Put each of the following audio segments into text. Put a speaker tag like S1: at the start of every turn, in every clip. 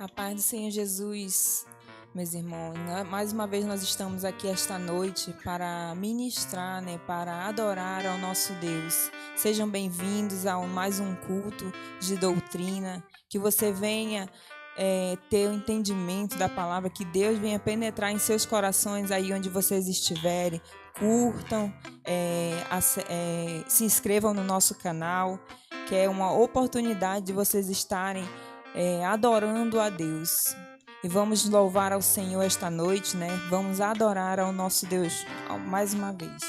S1: A paz do Senhor Jesus, meus irmãos. Mais uma vez nós estamos aqui esta noite para ministrar, para adorar ao nosso Deus. Sejam bem-vindos a mais um culto de doutrina, que você venha ter o entendimento da palavra, que Deus venha penetrar em seus corações aí onde vocês estiverem. Curtam, se inscrevam no nosso canal, que é uma oportunidade de vocês estarem adorando a Deus. E vamos louvar ao Senhor esta noite, Vamos adorar ao nosso Deus mais uma vez.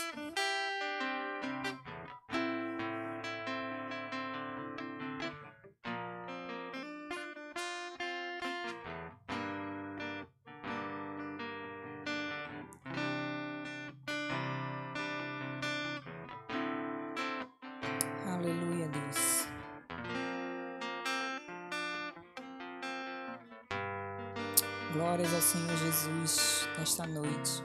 S1: Aleluia, Deus. Glórias ao Senhor Jesus nesta noite.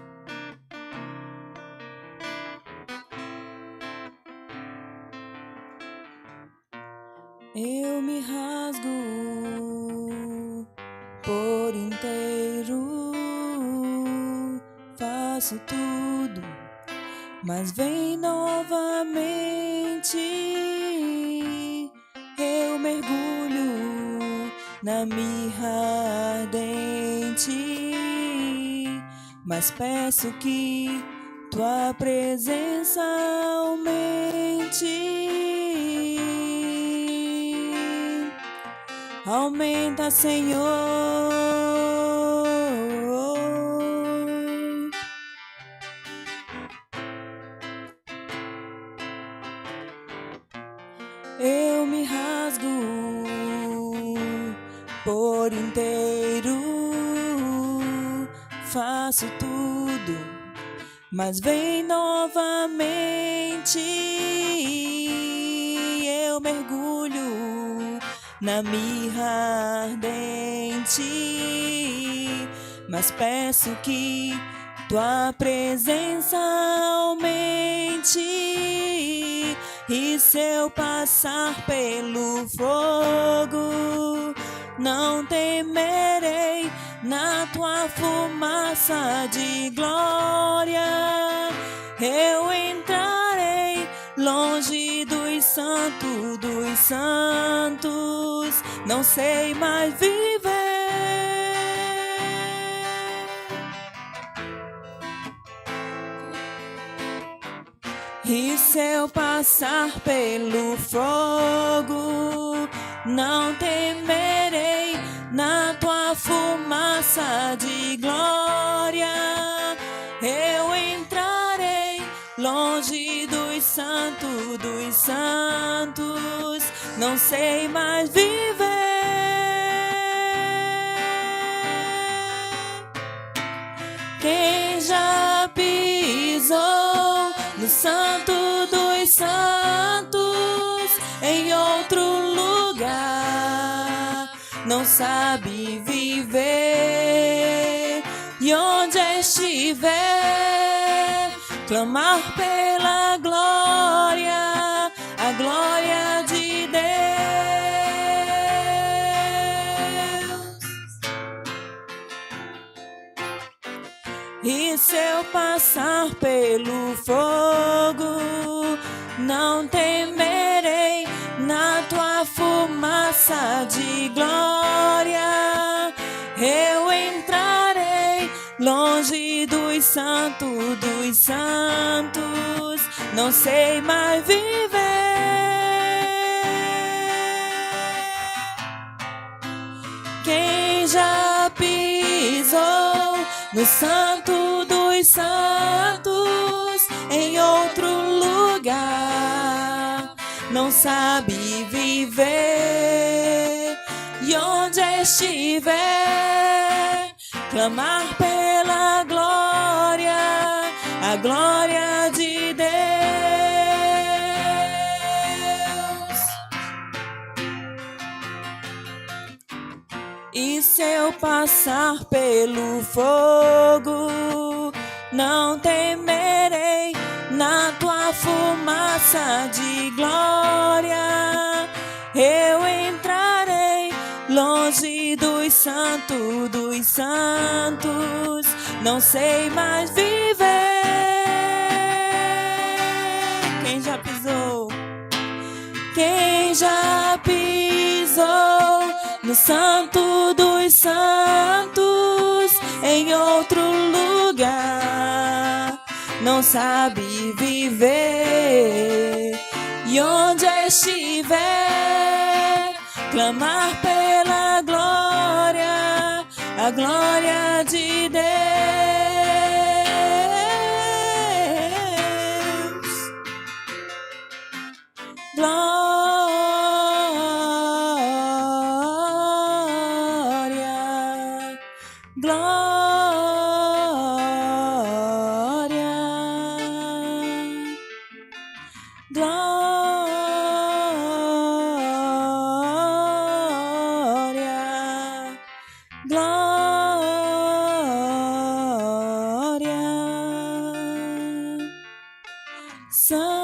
S1: Eu me rasgo por inteiro, faço tudo, mas vem novamente. Eu mergulho na mirra ardente, mas peço que tua presença aumente. Aumenta, Senhor. Eu me rasgo por inteiro, faço tudo, mas vem novamente. Eu mergulho na mirra ardente, mas peço que tua presença aumente. E se eu passar pelo fogo, não temerei, na tua fumaça de glória eu entrarei longe dos santos, não sei mais viver. E se eu passar pelo fogo, não temerei, na tua fumaça de glória eu entrarei longe dos santos, não sei mais viver. Quem já pisou no santo dos santos, em outro lugar, não sabe viver. E onde estiver, clamar pela glória, a glória de Deus. E se eu passar pelo fogo, não temerei, na tua fumaça de glória eu entrarei longe dos santos, não sei mais viver. Quem já pisou no santo dos santos, em outro lugar, não sabe viver. E onde estiver, clamar pela glória, a glória de Deus. E se eu passar pelo fogo, não temerei, na tua fumaça de glória eu entrarei longe dos santo dos santos, não sei mais viver. Quem já pisou? Quem já pisou no santo dos santos, em outro lugar, não sabe viver. E onde estiver, clamar pela glória, a glória de Deus. Glória, glória, glória, glória. Santo,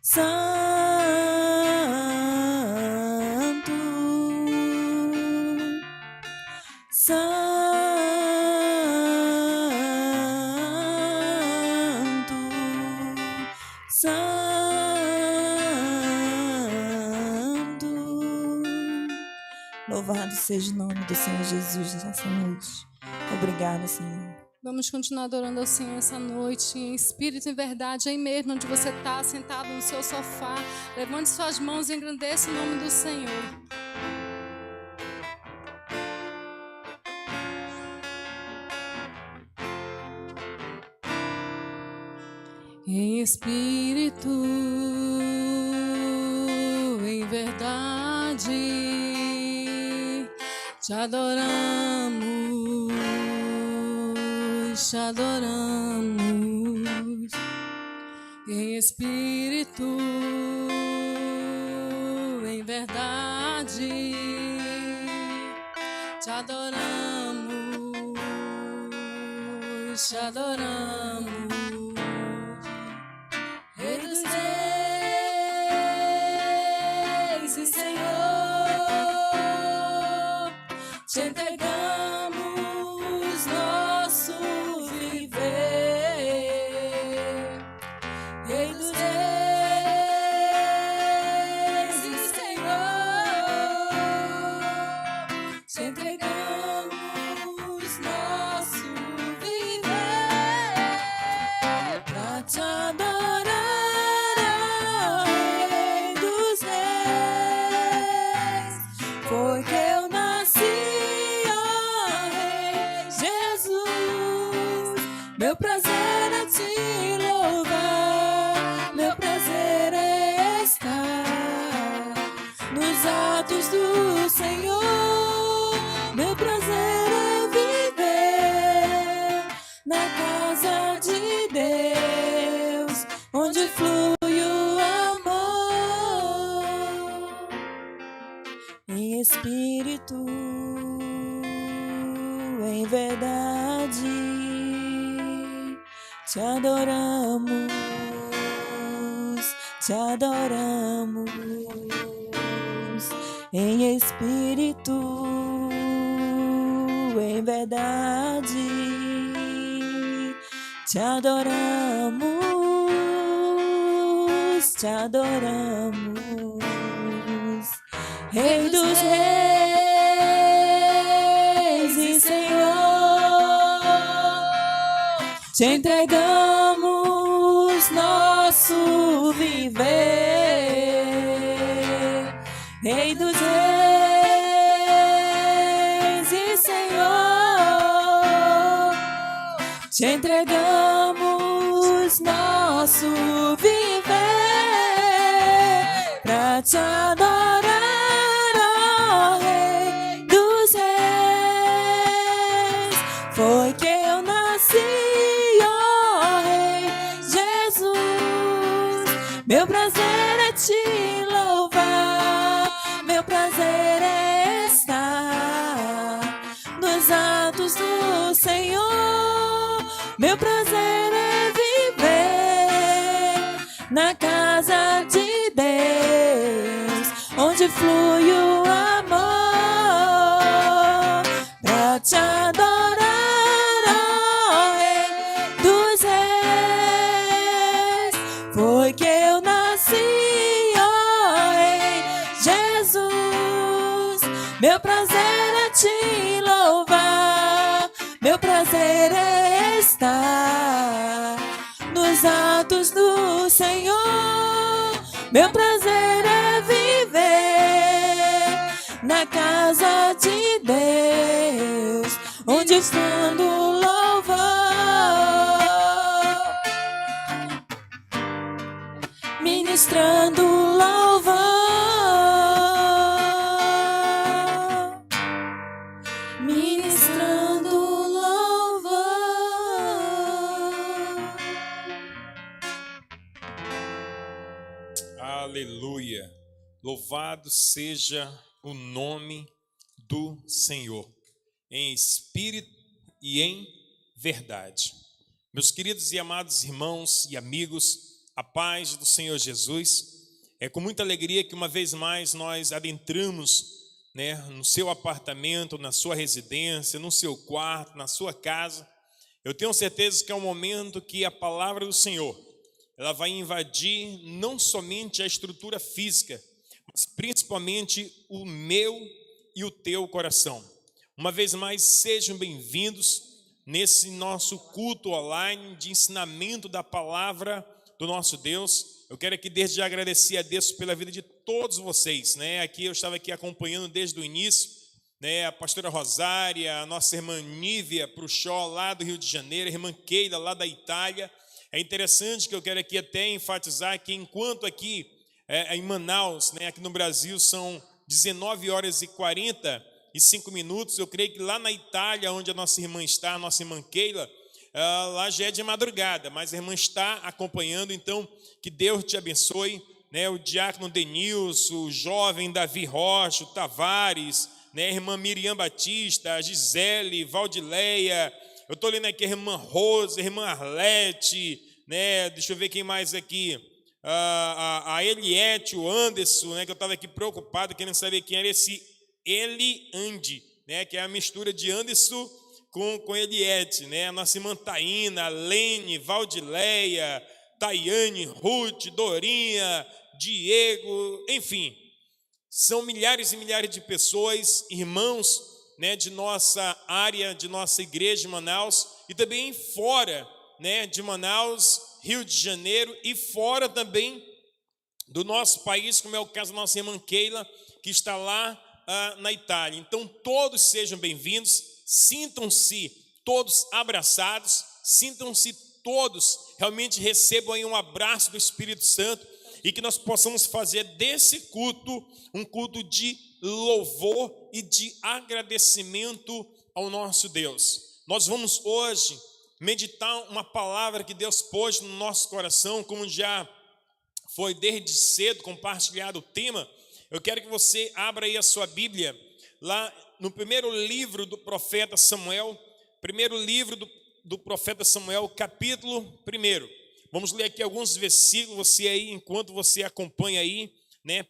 S1: santo, santo, santo. Louvado seja o nome do Senhor Jesus nessa noite. Obrigada, Senhor.
S2: Vamos continuar adorando ao Senhor essa noite, em espírito e em verdade, aí mesmo onde você está, sentado no seu sofá. Levante suas mãos e engrandeça o nome do Senhor. Em espírito, em verdade, te adoramos, te adoramos. Em espírito, em verdade, te adoramos, te adoramos. Rei dos reis e Senhor, te entregamos nosso viver. Rei dos reis e Senhor, te entregamos nosso viver pra te adorar. Porque eu nasci, ó Rei Jesus. Meu prazer é te louvar, meu prazer é estar nos atos do Senhor. Meu prazer é viver na casa de Deus, onde flui o amor. Em espírito, em verdade, te adoramos, te adoramos. Em espírito, em verdade, te adoramos, te adoramos. Rei dos reis e Senhor, te entregamos nosso viver. Rei dos reis e Senhor, te entregamos nosso viver pra te adorar. Foi que eu nasci, ó Rei Jesus. Meu prazer é te louvar, meu prazer é estar nos atos do Senhor. Meu prazer é viver na casa de Deus,
S1: onde flui o amor, pra te adorar, ó Rei dos Reis. Foi que eu nasci, ó Rei Jesus. Meu prazer é te louvar, meu prazer é estar nos atos do Senhor. Meu prazer é viver na casa de Deus, onde estando louvor, ministrando louvor, ministrando louvor.
S3: Aleluia! Louvado seja o nome do Senhor, em espírito e em verdade. Meus queridos e amados irmãos e amigos, a paz do Senhor Jesus. É com muita alegria que uma vez mais nós adentramos, no seu apartamento, na sua residência, no seu quarto, na sua casa. Eu tenho certeza que é um momento que a palavra do Senhor, ela vai invadir não somente a estrutura física, mas principalmente o meu e o teu coração. Uma vez mais, sejam bem-vindos nesse nosso culto online de ensinamento da palavra do nosso Deus. Eu quero aqui desde já agradecer a Deus pela vida de todos vocês, Aqui eu estava aqui acompanhando desde o início, a pastora Rosária, a nossa irmã Nívia Pruxó, lá do Rio de Janeiro, a irmã Keila, lá da Itália. É interessante que eu quero aqui até enfatizar que enquanto aqui em Manaus, aqui no Brasil, são 19 horas e 45 minutos, eu creio que lá na Itália, onde a nossa irmã está, a nossa irmã Keila, lá já é de madrugada, mas a irmã está acompanhando, então que Deus te abençoe, o diácono Denilson, o jovem Davi Rocha, o Tavares, a irmã Miriam Batista, a Gisele, Valdileia, eu estou lendo aqui a irmã Rosa, a irmã Arlete, deixa eu ver quem mais aqui, a Eliette, o Anderson, que eu estava aqui preocupado, querendo saber quem era esse Eliande, que é a mistura de Anderson com Eliette, a nossa irmã Taína, Lene, Valdileia, Tayane, Ruth, Dorinha, Diego, enfim, são milhares e milhares de pessoas, irmãos, de nossa área, de nossa igreja de Manaus, e também fora, de Manaus, Rio de Janeiro, e fora também do nosso país, como é o caso da nossa irmã Keila, que está lá na Itália. Então todos sejam bem-vindos, sintam-se todos abraçados, sintam-se todos, realmente recebam aí um abraço do Espírito Santo, e que nós possamos fazer desse culto um culto de louvor e de agradecimento ao nosso Deus. Nós vamos hoje meditar uma palavra que Deus pôs no nosso coração, como já foi desde cedo compartilhado o tema. Eu quero que você abra aí a sua Bíblia, lá no primeiro livro do profeta Samuel, capítulo 1. Vamos ler aqui alguns versículos, você aí, enquanto você acompanha aí,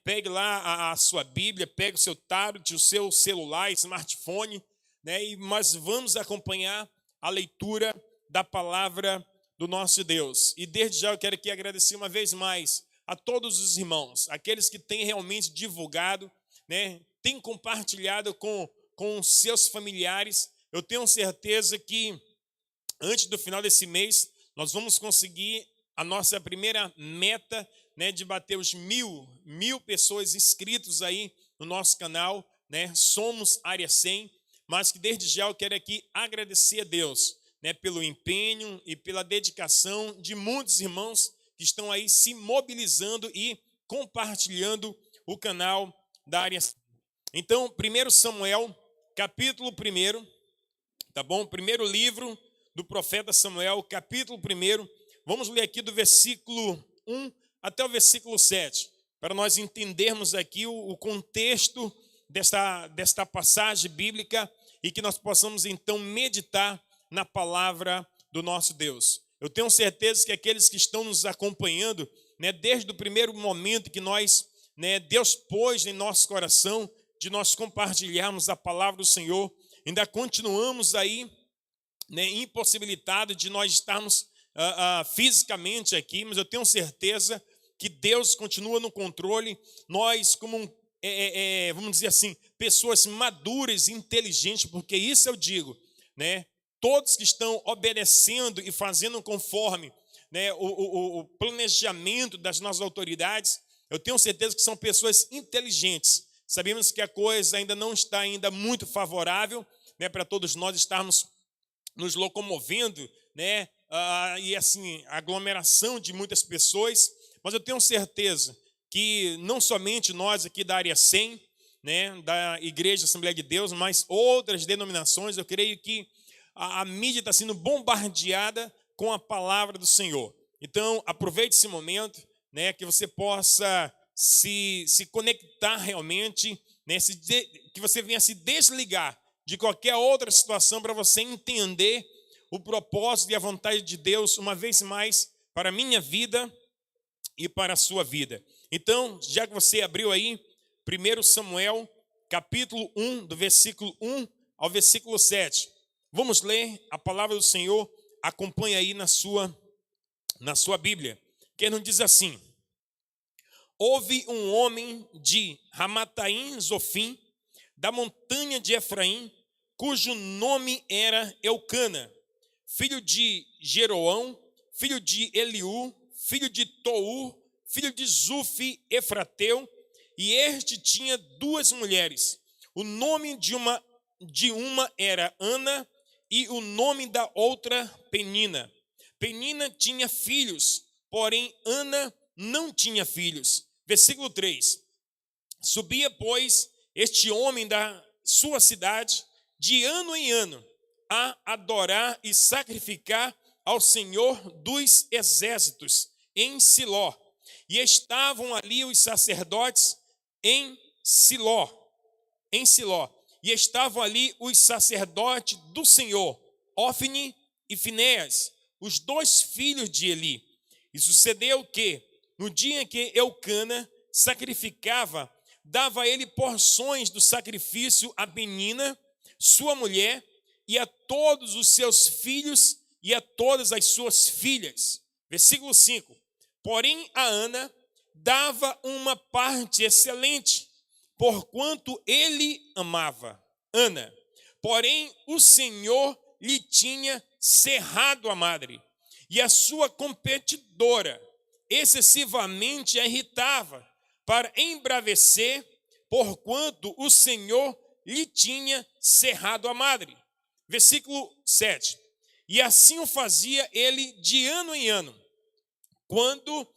S3: pegue lá a sua Bíblia, pegue o seu tablet, o seu celular, smartphone, e nós vamos acompanhar a leitura da palavra do nosso Deus. E desde já eu quero aqui agradecer uma vez mais a todos os irmãos, aqueles que têm realmente divulgado, têm compartilhado com seus familiares. Eu tenho certeza que antes do final desse mês nós vamos conseguir a nossa primeira meta, de bater os mil pessoas inscritos aí no nosso canal, Somos Área 100, mas que desde já eu quero aqui agradecer a Deus, pelo empenho e pela dedicação de muitos irmãos que estão aí se mobilizando e compartilhando o canal da Área 100. Então, 1 Samuel, capítulo 1, tá bom? Primeiro livro do profeta Samuel, capítulo 1, vamos ler aqui do versículo 1 até o versículo 7, para nós entendermos aqui o contexto desta passagem bíblica e que nós possamos então meditar na palavra do nosso Deus. Eu tenho certeza que aqueles que estão nos acompanhando, desde o primeiro momento que nós né, Deus pôs em nosso coração de nós compartilharmos a palavra do Senhor. Ainda continuamos aí, né, impossibilitado de nós estarmos fisicamente aqui, mas eu tenho certeza que Deus continua no controle. Nós, como vamos dizer assim, pessoas maduras e inteligentes, porque isso eu digo, né, todos que estão obedecendo e fazendo conforme, né, o planejamento das nossas autoridades, eu tenho certeza que são pessoas inteligentes. Sabemos que a coisa ainda não está ainda muito favorável, né, para todos nós estarmos nos locomovendo, né, e assim, aglomeração de muitas pessoas, mas eu tenho certeza que não somente nós aqui da área 100, né, da Igreja Assembleia de Deus, mas outras denominações, eu creio que a mídia está sendo bombardeada com a palavra do Senhor. Então, aproveite esse momento, né, que você possa se conectar realmente, né, que você venha se desligar de qualquer outra situação para você entender o propósito e a vontade de Deus, uma vez mais, para a minha vida e para a sua vida. Então, já que você abriu aí, 1 Samuel, capítulo 1, do versículo 1 ao versículo 7. Vamos ler a palavra do Senhor, acompanha aí na sua Bíblia, que não diz assim: houve um homem de Ramataim Zofim, da montanha de Efraim, cujo nome era Eucana, filho de Jeroão, filho de Eliú, filho de Tou, filho de Zufi, Efrateu, e este tinha 2 mulheres. O nome de uma era Ana, e o nome da outra Penina. Penina tinha filhos, porém Ana não tinha filhos. Versículo 3. Subia, pois, este homem da sua cidade, de ano em ano, a adorar e sacrificar ao Senhor dos exércitos, em Siló. E estavam ali os sacerdotes em Siló. E estavam ali os sacerdotes do Senhor, Ofni e Finéias, os 2 filhos de Eli. E sucedeu que, no dia em que Eucana sacrificava, dava ele porções do sacrifício a Penina, sua mulher, e a todos os seus filhos e a todas as suas filhas. Versículo 5. Porém, a Ana dava uma parte excelente, porquanto ele amava Ana. Porém, o Senhor lhe tinha cerrado a madre, e a sua competidora excessivamente a irritava, para embravecer, porquanto o Senhor lhe tinha cerrado a madre. Versículo 7. E assim o fazia ele de ano em ano, quando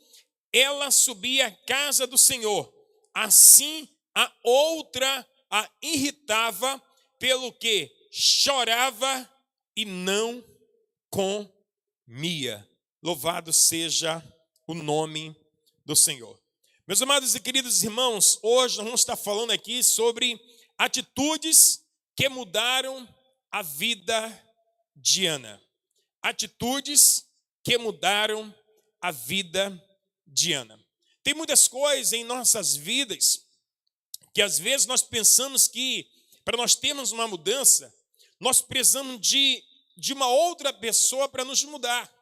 S3: ela subia à casa do Senhor. Assim a outra a irritava, pelo que chorava e não comia. Louvado seja o nome do Senhor. Meus amados e queridos irmãos, hoje nós vamos estar falando aqui sobre atitudes que mudaram a vida de Ana. Atitudes que mudaram a vida de Ana. Tem muitas coisas em nossas vidas que às vezes nós pensamos que para nós termos uma mudança, nós precisamos de uma outra pessoa para nos mudar.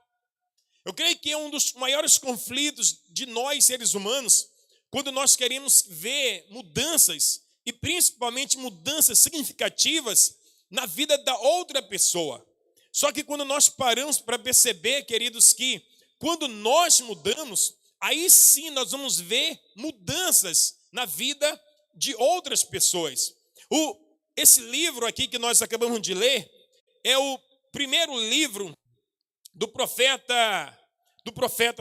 S3: Eu creio que é um dos maiores conflitos de nós, seres humanos, quando nós queremos ver mudanças, e principalmente mudanças significativas, na vida da outra pessoa. Só que quando nós paramos para perceber, queridos, que quando nós mudamos, aí sim nós vamos ver mudanças na vida de outras pessoas. Esse livro aqui que nós acabamos de ler é o primeiro livro do profeta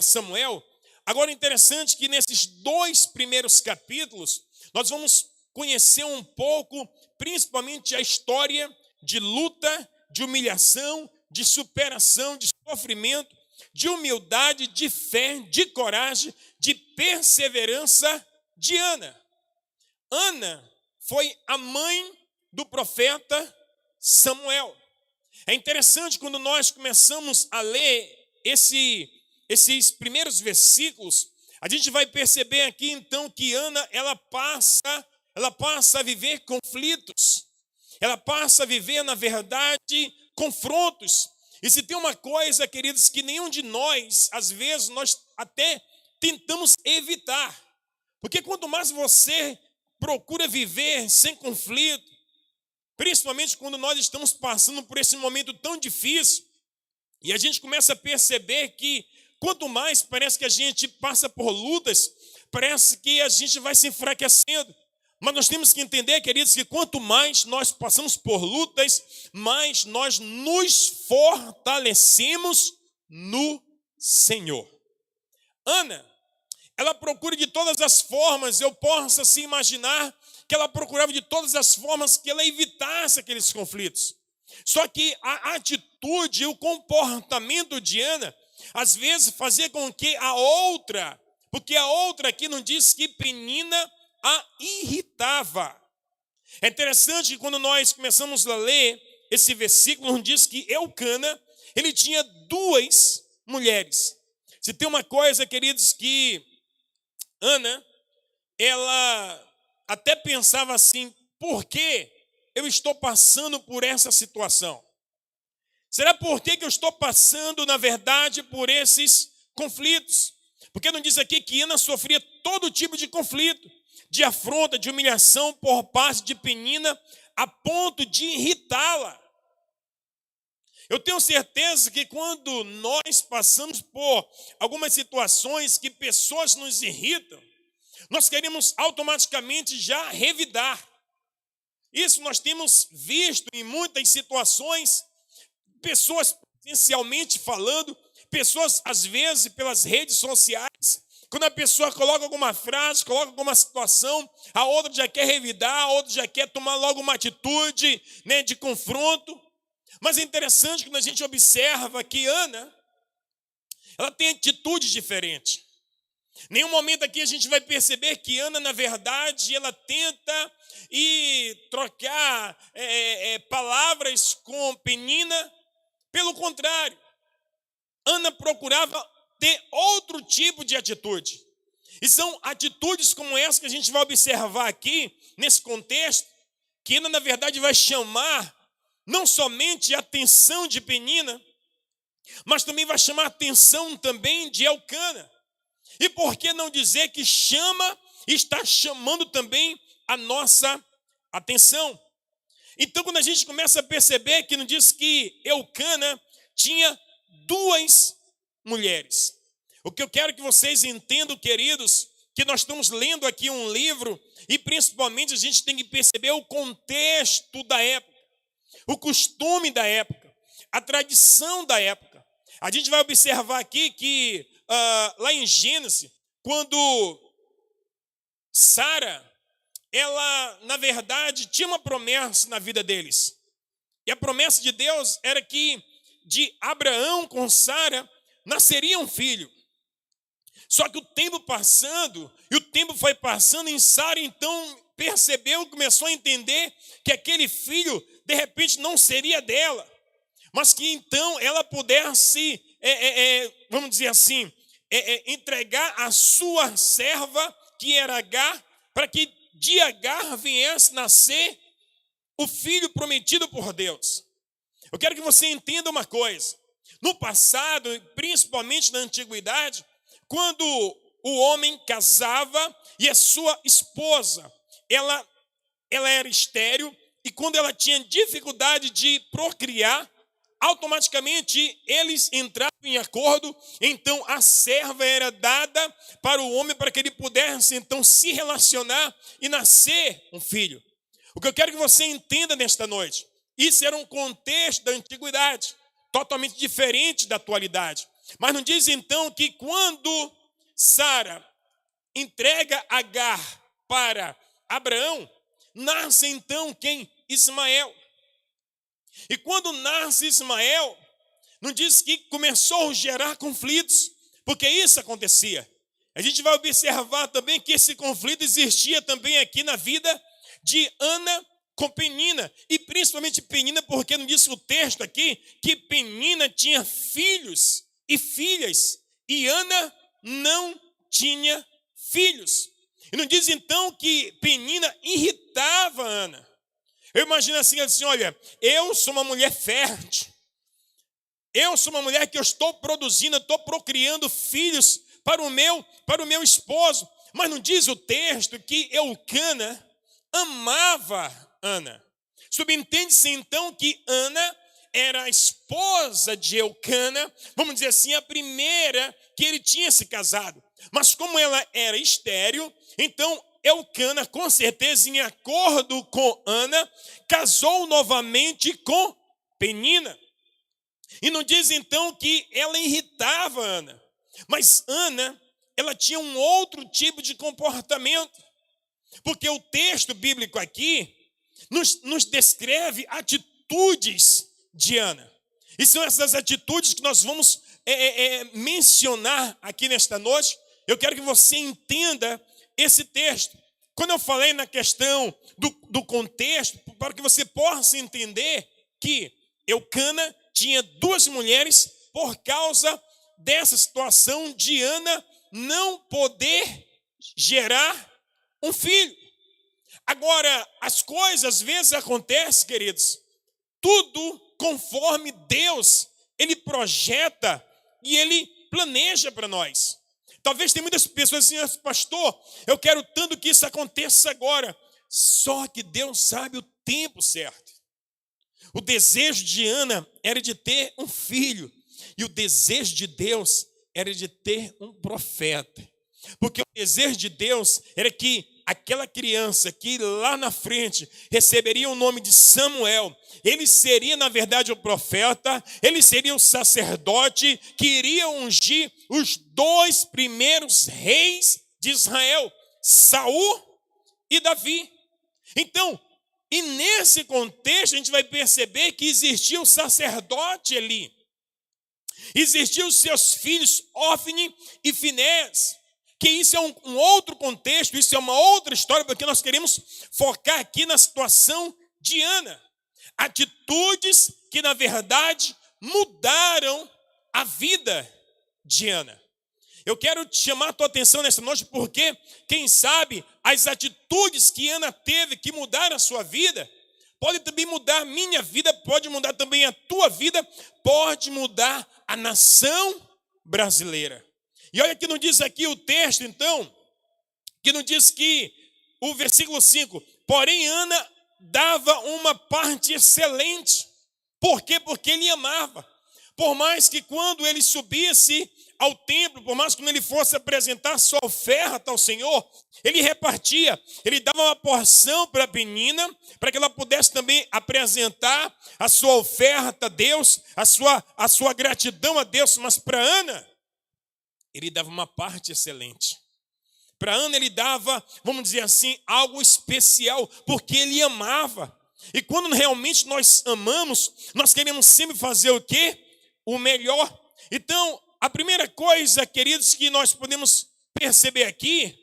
S3: Samuel. Agora, interessante que nesses 2 primeiros capítulos, nós vamos conhecer um pouco, principalmente a história de luta, de humilhação, de superação, de sofrimento, de humildade, de fé, de coragem, de perseverança de Ana. Ana foi a mãe do profeta Samuel. É interessante quando nós começamos a ler esses primeiros versículos, A gente vai perceber aqui então que Ana, ela passa a viver conflitos. Ela passa a viver, na verdade, confrontos. E se tem uma coisa, queridos, que nenhum de nós, às vezes, nós até tentamos evitar. Porque quanto mais você procura viver sem conflito, principalmente quando nós estamos passando por esse momento tão difícil, e a gente começa a perceber que quanto mais parece que a gente passa por lutas, parece que a gente vai se enfraquecendo. Mas nós temos que entender, queridos, que quanto mais nós passamos por lutas, mais nós nos fortalecemos no Senhor. Ana, ela procura de todas as formas, eu posso assim imaginar que ela procurava de todas as formas que ela evitasse aqueles conflitos. Só que a atitude e o comportamento de Ana, às vezes fazia com que a outra, porque a outra aqui não diz que Penina a irritava. É interessante que quando nós começamos a ler esse versículo, não diz que Eucana, ele tinha 2 mulheres. Se tem uma coisa, queridos, que Ana, ela até pensava assim, por que eu estou passando por essa situação? Será por que eu estou passando, na verdade, por esses conflitos? Porque não diz aqui que Ana sofria todo tipo de conflito, de afronta, de humilhação por parte de Penina, a ponto de irritá-la. Eu tenho certeza que quando nós passamos por algumas situações que pessoas nos irritam, nós queremos automaticamente já revidar. Isso nós temos visto em muitas situações, pessoas presencialmente falando, pessoas às vezes pelas redes sociais. Quando a pessoa coloca alguma frase, coloca alguma situação, a outra já quer revidar, a outra já quer tomar logo uma atitude, né, de confronto. Mas é interessante quando a gente observa que Ana, ela tem atitudes diferentes. Nenhum momento aqui a gente vai perceber que Ana, na verdade, ela tenta trocar palavras com Penina. Pelo contrário, Ana procurava ter outro tipo de atitude. E são atitudes como essa que a gente vai observar aqui, nesse contexto, que Ana, na verdade, vai chamar não somente a atenção de Penina, mas também vai chamar a atenção também de Eucana. E por que não dizer que chama e está chamando também a nossa atenção? Então, quando a gente começa a perceber que não diz que Eucana tinha 2 mulheres. O que eu quero que vocês entendam, queridos, que nós estamos lendo aqui um livro e principalmente a gente tem que perceber o contexto da época, o costume da época, a tradição da época. A gente vai observar aqui que lá em Gênesis, quando Sara, ela, na verdade, tinha uma promessa na vida deles. E a promessa de Deus era que de Abraão com Sara nasceria um filho. Só que o tempo passando, e o tempo foi passando, e Sara então percebeu, começou a entender que aquele filho, de repente, não seria dela. Mas que então ela pudesse, vamos dizer assim, entregar a sua serva, que era Agar, para que de Agar viesse nascer o filho prometido por Deus. Eu quero que você entenda uma coisa. No passado, principalmente na antiguidade, quando o homem casava e a sua esposa, ela era estéril, e quando ela tinha dificuldade de procriar, automaticamente eles entravam em acordo, então a serva era dada para o homem para que ele pudesse então se relacionar e nascer um filho. O que eu quero que você entenda nesta noite, isso era um contexto da antiguidade, totalmente diferente da atualidade. Mas não diz então que quando Sara entrega Agar para Abraão, nasce então quem? Ismael. E quando nasce Ismael, não diz que começou a gerar conflitos, porque isso acontecia. A gente vai observar também que esse conflito existia também aqui na vida de Ana com Penina, e principalmente Penina, porque não diz o texto aqui que Penina tinha filhos e filhas, e Ana não tinha filhos. E não diz então que Penina irritava Ana. Eu imagino assim, olha, eu sou uma mulher fértil. Eu sou uma mulher que eu estou produzindo, eu estou procriando filhos para o meu esposo. Mas não diz o texto que Eucana amava Ana. Subentende-se então que Ana era a esposa de Eucana, vamos dizer assim, a primeira que ele tinha se casado. Mas como ela era estéril, então Eucana, com certeza, em acordo com Ana, casou novamente com Penina. E não diz então que ela irritava Ana, mas Ana, ela tinha um outro tipo de comportamento, porque o texto bíblico aqui nos descreve atitudes de Ana. E são essas atitudes que nós vamos mencionar aqui nesta noite. Eu quero que você entenda esse texto. Quando eu falei na questão do contexto, para que você possa entender que Eucana tinha duas mulheres por causa dessa situação de Ana não poder gerar um filho. Agora, as coisas às vezes acontecem, queridos, tudo conforme Deus, Ele projeta e Ele planeja para nós. Talvez tem muitas pessoas assim, pastor, eu quero tanto que isso aconteça agora. Só que Deus sabe o tempo certo. O desejo de Ana era de ter um filho. E o desejo de Deus era de ter um profeta. Porque o desejo de Deus era que aquela criança que lá na frente receberia o nome de Samuel, ele seria na verdade o profeta, ele seria o sacerdote que iria ungir os dois primeiros reis de Israel, Saul e Davi. Então, e nesse contexto a gente vai perceber que existia o sacerdote ali, existiam os seus filhos Ofni e Finés, que isso é um outro contexto, isso é uma outra história, porque nós queremos focar aqui na situação de Ana. Atitudes que, na verdade, mudaram a vida de Ana. Eu quero te chamar a tua atenção nessa noite, porque, quem sabe, as atitudes que Ana teve que mudaram a sua vida, pode também mudar a minha vida, pode mudar também a tua vida, pode mudar a nação brasileira. E olha que não diz aqui o texto, então, que não diz que o versículo 5, porém Ana dava uma parte excelente. Por quê? Porque ele amava. Por mais que quando ele subisse ao templo, por mais que quando ele fosse apresentar sua oferta ao Senhor, ele repartia, ele dava uma porção para a Penina, para que ela pudesse também apresentar a sua oferta a Deus, a sua gratidão a Deus. Mas para Ana, ele dava uma parte excelente. Para Ana ele dava, vamos dizer assim, algo especial, porque ele amava. E quando realmente nós amamos, nós queremos sempre fazer o quê? O melhor. Então, a primeira coisa, queridos, que nós podemos perceber aqui,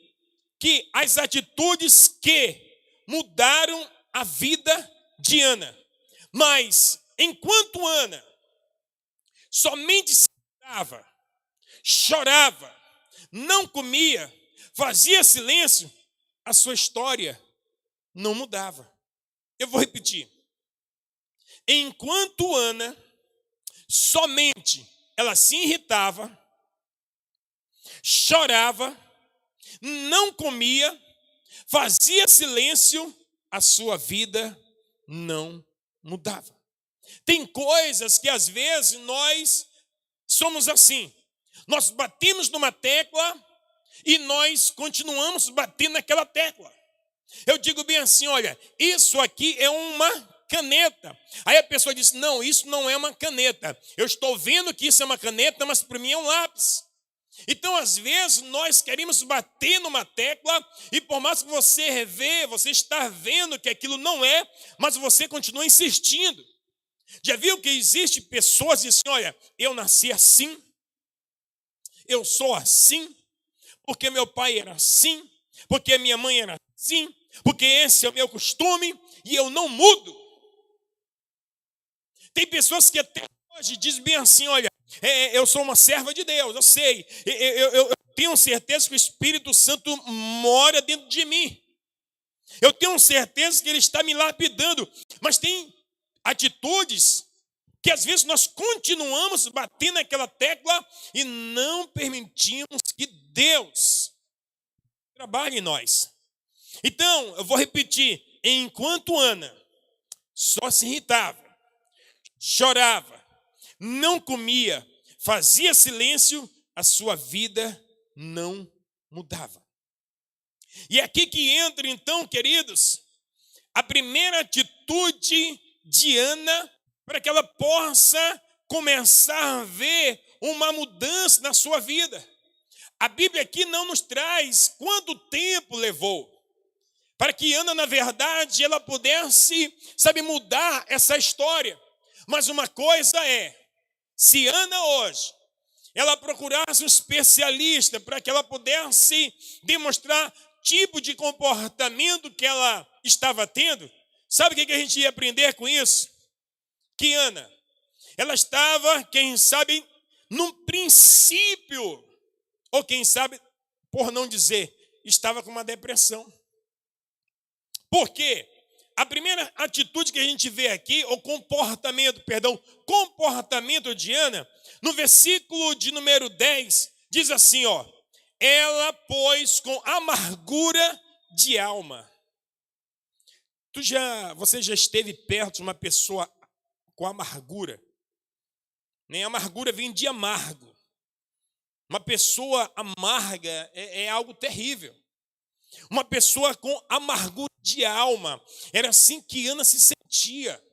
S3: que as atitudes que mudaram a vida de Ana. Mas, enquanto Ana somente se irritava, chorava, não comia, fazia silêncio, a sua história não mudava. Eu vou repetir. Enquanto Ana somente ela se irritava, chorava, não comia, fazia silêncio, a sua vida não mudava. Tem coisas que às vezes nós somos assim. Nós batemos numa tecla e nós continuamos batendo naquela tecla. Eu digo bem assim, olha, isso aqui é uma caneta. Aí a pessoa diz, não, isso não é uma caneta. Eu estou vendo que isso é uma caneta, mas para mim é um lápis. Então, às vezes, nós queremos bater numa tecla e por mais que você revê, você está vendo que aquilo não é, mas você continua insistindo. Já viu que existe pessoas que dizem, olha, eu nasci assim, eu sou assim, porque meu pai era assim, porque minha mãe era assim, porque esse é o meu costume e eu não mudo. Tem pessoas que até hoje dizem bem assim, olha, eu sou uma serva de Deus, eu sei, eu tenho certeza que o Espírito Santo mora dentro de mim. Eu tenho certeza que ele está me lapidando. Mas tem atitudes que às vezes nós continuamos batendo naquela tecla e não permitimos que Deus trabalhe em nós. Então, eu vou repetir. Enquanto Ana só se irritava, chorava, não comia, fazia silêncio, a sua vida não mudava. E é aqui que entra, então, queridos, a primeira atitude de Ana para que ela possa começar a ver uma mudança na sua vida. A Bíblia aqui não nos traz quanto tempo levou para que Ana, na verdade, ela pudesse, mudar essa história. Mas uma coisa é, se Ana hoje, ela procurasse um especialista para que ela pudesse demonstrar tipo de comportamento que ela estava tendo, sabe o que a gente ia aprender com isso? Que Ana, ela estava, quem sabe, num princípio, ou quem sabe, por não dizer, estava com uma depressão. Por quê? A primeira atitude que a gente vê aqui, comportamento de Ana, no versículo de número 10, diz assim, ela, pois, com amargura de alma. Você já esteve perto de uma pessoa com amargura? Nem amargura vem de amargo. Uma pessoa amarga é algo terrível. Uma pessoa com amargura de alma. Era assim que Ana se sentia.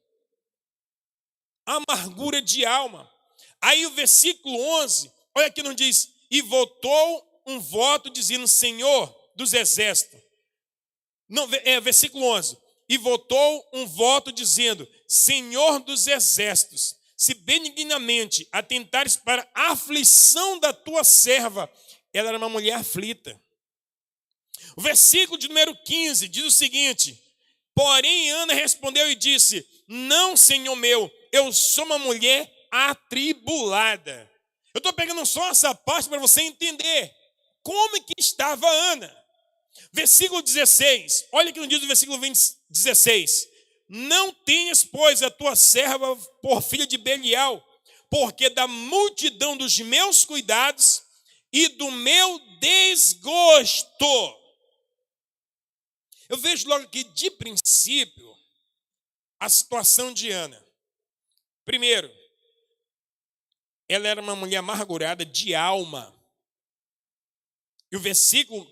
S3: Amargura de alma. Aí o versículo 11, olha aqui, não diz, e votou um voto dizendo, Senhor dos exércitos. Não, versículo 11. E votou um voto dizendo, Senhor dos exércitos, se benignamente atentares para a aflição da tua serva. Ela era uma mulher aflita. O versículo de número 15 diz o seguinte, porém Ana respondeu e disse, não, Senhor meu, eu sou uma mulher atribulada. Eu estou pegando só essa parte para você entender como que estava Ana. Versículo 16, olha o que nos diz o versículo 16. Não tenhas, pois, a tua serva por filha de Belial, porque da multidão dos meus cuidados e do meu desgosto. Eu vejo logo que, de princípio, a situação de Ana. Primeiro, ela era uma mulher amargurada de alma. E o versículo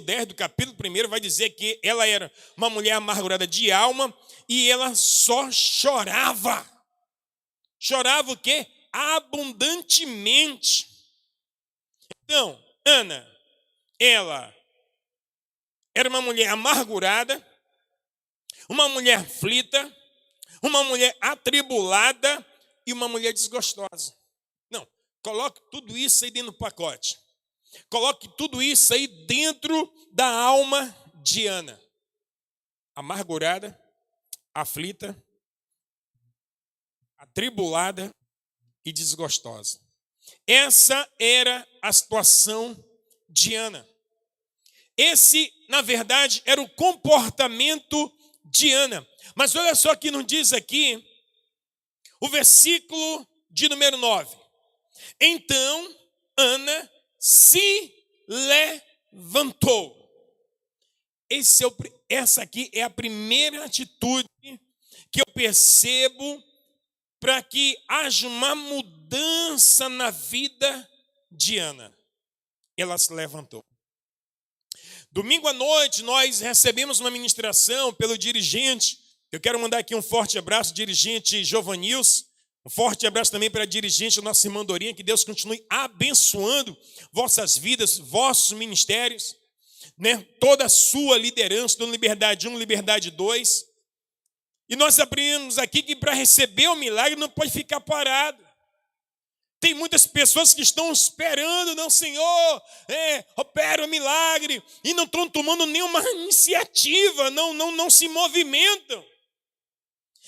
S3: 10 do capítulo 1 vai dizer que ela era uma mulher amargurada de alma e ela só chorava. Chorava o quê? Abundantemente. Então, Ana, ela era uma mulher amargurada, uma mulher aflita, uma mulher atribulada e uma mulher desgostosa. Não, coloque tudo isso aí dentro do pacote. Coloque tudo isso aí dentro da alma de Ana. Amargurada, aflita, atribulada e desgostosa. Essa era a situação de Ana. Esse, na verdade, era o comportamento de Ana. Mas olha só que não diz aqui o versículo de número 9. Então, Ana se levantou. Essa aqui é a primeira atitude que eu percebo para que haja uma mudança na vida de Ana. Ela se levantou. Domingo à noite nós recebemos uma ministração pelo dirigente. Eu quero mandar aqui um forte abraço, dirigente Giovanils. Um forte abraço também para a dirigente, nossa irmã Dorinha. Que Deus continue abençoando vossas vidas, vossos ministérios, né? Toda a sua liderança, do Liberdade 1, Liberdade 2. E nós aprendemos aqui que para receber o milagre não pode ficar parado. Tem muitas pessoas que estão esperando, não, Senhor, opera o milagre, e não estão tomando nenhuma iniciativa, não se movimentam.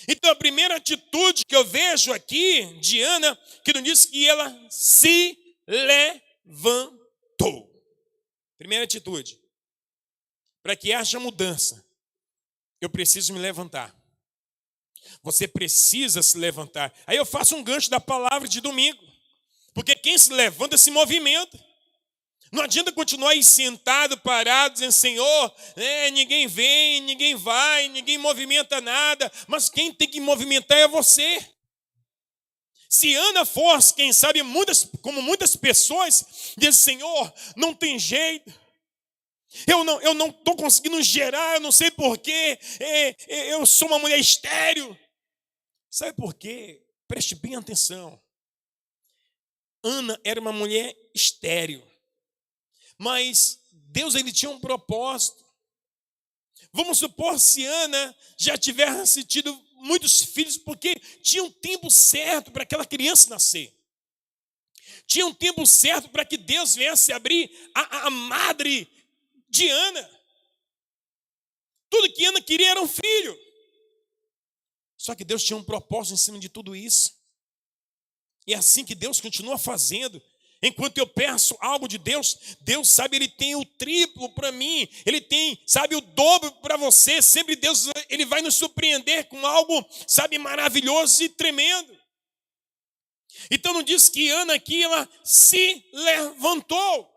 S3: Então a primeira atitude que eu vejo aqui de Ana, que não diz que ela se levantou. primeira atitude. Para que haja mudança, eu preciso me levantar. Você precisa se levantar. Aí eu faço um gancho da palavra de domingo. Porque quem se levanta se movimenta. Não adianta continuar aí sentado, parado, dizendo, Senhor, ninguém vem, ninguém vai, ninguém movimenta nada. Mas quem tem que movimentar é você. Se Ana fosse, quem sabe, como muitas pessoas, diz, Senhor, não tem jeito. Eu não estou conseguindo gerar, eu não sei porquê. Eu sou uma mulher estéril. Sabe por quê? Preste bem atenção. Ana era uma mulher estéril. Mas Deus, ele tinha um propósito. Vamos supor se Ana já tivesse tido muitos filhos, porque tinha um tempo certo para aquela criança nascer. Tinha um tempo certo para que Deus viesse abrir a madre de Ana. Tudo que Ana queria era um filho. Só que Deus tinha um propósito em cima de tudo isso. E é assim que Deus continua fazendo. Enquanto eu peço algo de Deus, Deus sabe, Ele tem o triplo para mim. Ele tem, sabe, o dobro para você. Sempre Deus, Ele vai nos surpreender com algo, sabe, maravilhoso e tremendo. Então não diz que Ana aqui, ela se levantou.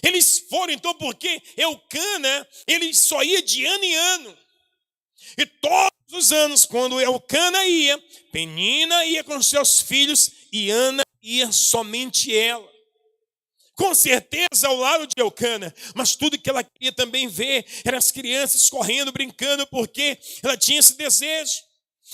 S3: Eles foram então porque Eucana, ele só ia de ano em ano. E todos os anos, quando Eucana ia, Penina ia com seus filhos e Ana ia somente ela. Com certeza ao lado de Eucana, mas tudo que ela queria também ver eram as crianças correndo, brincando, porque ela tinha esse desejo.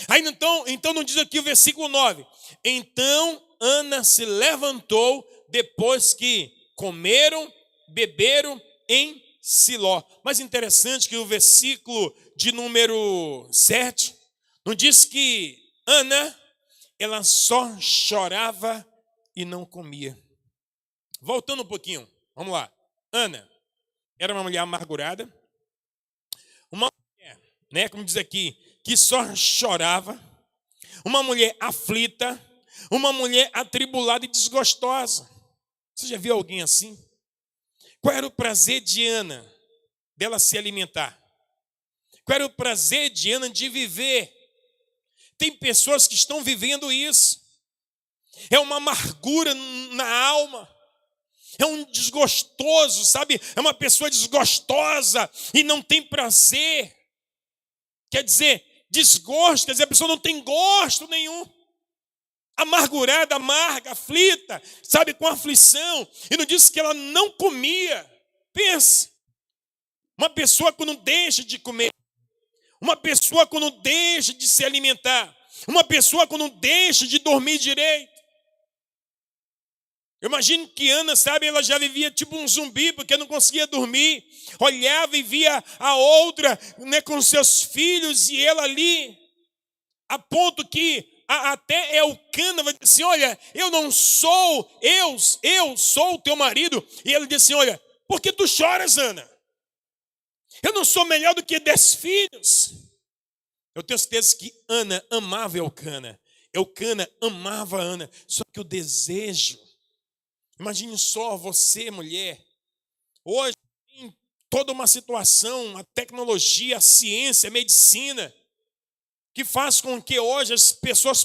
S3: Aí então não diz aqui o versículo 9. Então Ana se levantou depois que comeram, beberam em Siló. Mas interessante que o versículo de número 7 não diz que Ana, ela só chorava e não comia. Voltando um pouquinho, vamos lá. Ana era uma mulher amargurada, uma mulher, né, como diz aqui, que só chorava, uma mulher aflita, uma mulher atribulada e desgostosa. Você já viu alguém assim? Qual era o prazer de Ana dela se alimentar? Qual era o prazer de Ana de viver? Tem pessoas que estão vivendo isso. É uma amargura na alma. É um desgostoso, sabe? É uma pessoa desgostosa e não tem prazer. Quer dizer, desgosto, quer dizer, a pessoa não tem gosto nenhum. Amargurada, amarga, aflita, sabe, com aflição. E não disse que ela não comia. Pensa, uma pessoa quando deixa de comer, uma pessoa quando deixa de se alimentar, uma pessoa quando deixa de dormir direito. Eu imagino que Ana, sabe, ela já vivia tipo um zumbi, porque não conseguia dormir. Olhava e via a outra, né, com seus filhos e ela ali, a ponto que até Eucana vai dizer assim, olha, eu sou o teu marido. E ele diz assim, olha, por que tu choras, Ana? Eu não sou melhor do que 10 filhos. Eu tenho certeza que Ana amava Eucana. Eucana amava Ana. Só que o desejo, imagine só você, mulher, hoje tem toda uma situação, a tecnologia, a ciência, a medicina, que faz com que hoje as pessoas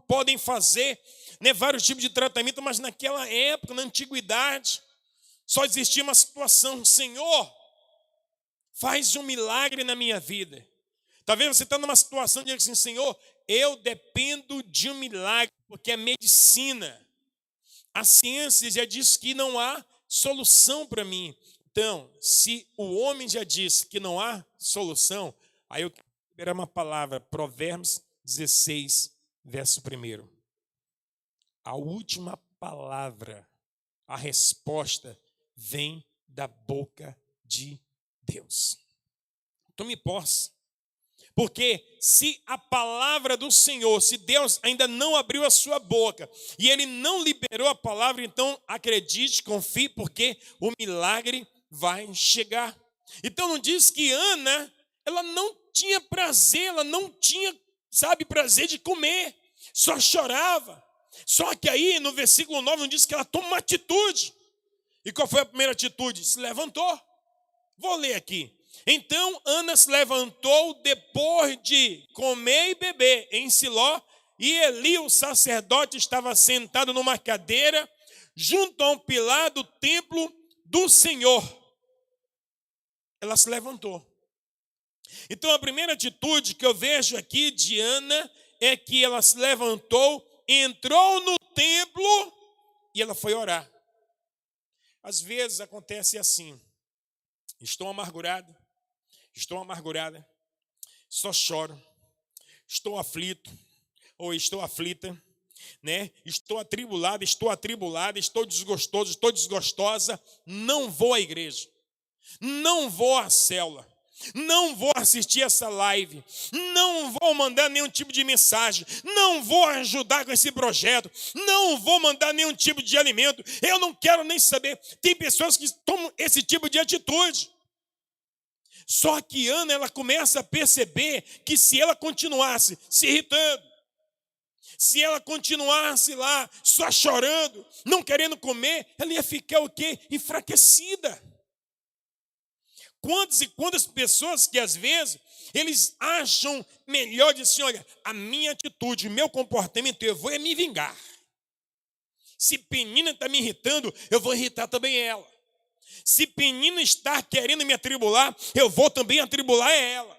S3: podem fazer, né, vários tipos de tratamento, mas naquela época, na antiguidade, só existia uma situação, Senhor, faz um milagre na minha vida. Talvez você está numa situação de dizer assim, Senhor, eu dependo de um milagre, porque é medicina. A ciência já diz que não há solução para mim. Então, se o homem já disse que não há solução, aí eu quero liberar uma palavra, Provérbios 16, verso 1. A última palavra, a resposta, vem da boca de Deus. Tome posse. Porque se a palavra do Senhor, se Deus ainda não abriu a sua boca e Ele não liberou a palavra, então acredite, confie, porque o milagre vai chegar. Então não diz que Ana, ela não tinha prazer, ela não tinha, sabe, prazer de comer, só chorava. Só que aí no versículo 9 não diz que ela toma uma atitude. E qual foi a primeira atitude? Se levantou. Vou ler aqui. Então Ana se levantou depois de comer e beber em Siló, e Eli, o sacerdote, estava sentado numa cadeira junto a um pilar do templo do Senhor. Ela se levantou. Então a primeira atitude que eu vejo aqui de Ana é que ela se levantou, entrou no templo e ela foi orar. Às vezes acontece assim: estou amargurada, só choro, estou aflito ou estou aflita, né? Estou atribulada, estou desgostoso, estou desgostosa, não vou à igreja, não vou à célula, não vou assistir essa live, não vou mandar nenhum tipo de mensagem, não vou ajudar com esse projeto, não vou mandar nenhum tipo de alimento, eu não quero nem saber. Tem pessoas que tomam esse tipo de atitude. Só que Ana, ela começa a perceber que se ela continuasse se irritando, se ela continuasse lá só chorando, não querendo comer, ela ia ficar o quê? Enfraquecida. Quantas e quantas pessoas que às vezes eles acham melhor de assim: olha, a minha atitude, o meu comportamento, eu vou me vingar. Se Penina está me irritando, eu vou irritar também ela. Se Penina está querendo me atribular, eu vou também atribular ela.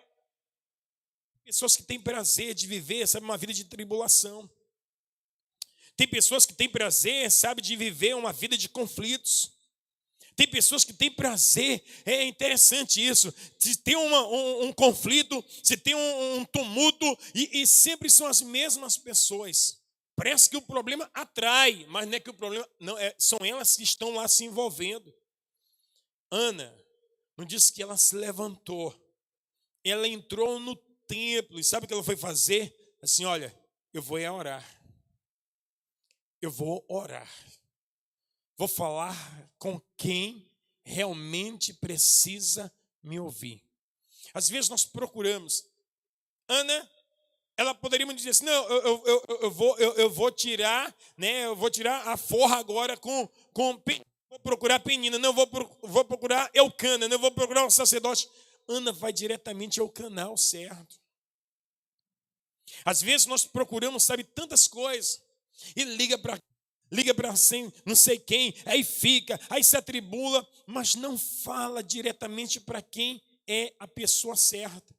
S3: Pessoas que têm prazer de viver, sabe, uma vida de tribulação. Tem pessoas que têm prazer, sabe, de viver uma vida de conflitos. Tem pessoas que têm prazer, é interessante isso. Se tem um conflito, se tem um tumulto, e sempre são as mesmas pessoas. Parece que o problema atrai, mas não é que o problema, não, são elas que estão lá se envolvendo. Ana, não disse que ela se levantou, ela entrou no templo, e sabe o que ela foi fazer? Assim: olha, eu vou orar, vou falar com quem realmente precisa me ouvir. Às vezes nós procuramos. Ana, ela poderia me dizer assim: não, eu vou tirar, né? Eu vou tirar a forra agora vou procurar Penina, não vou procurar Eucana, não vou procurar um sacerdote. Ana vai diretamente ao canal certo. Às vezes nós procuramos, sabe, tantas coisas, e liga para não sei quem, aí fica, aí se atribula, mas não fala diretamente para quem é a pessoa certa.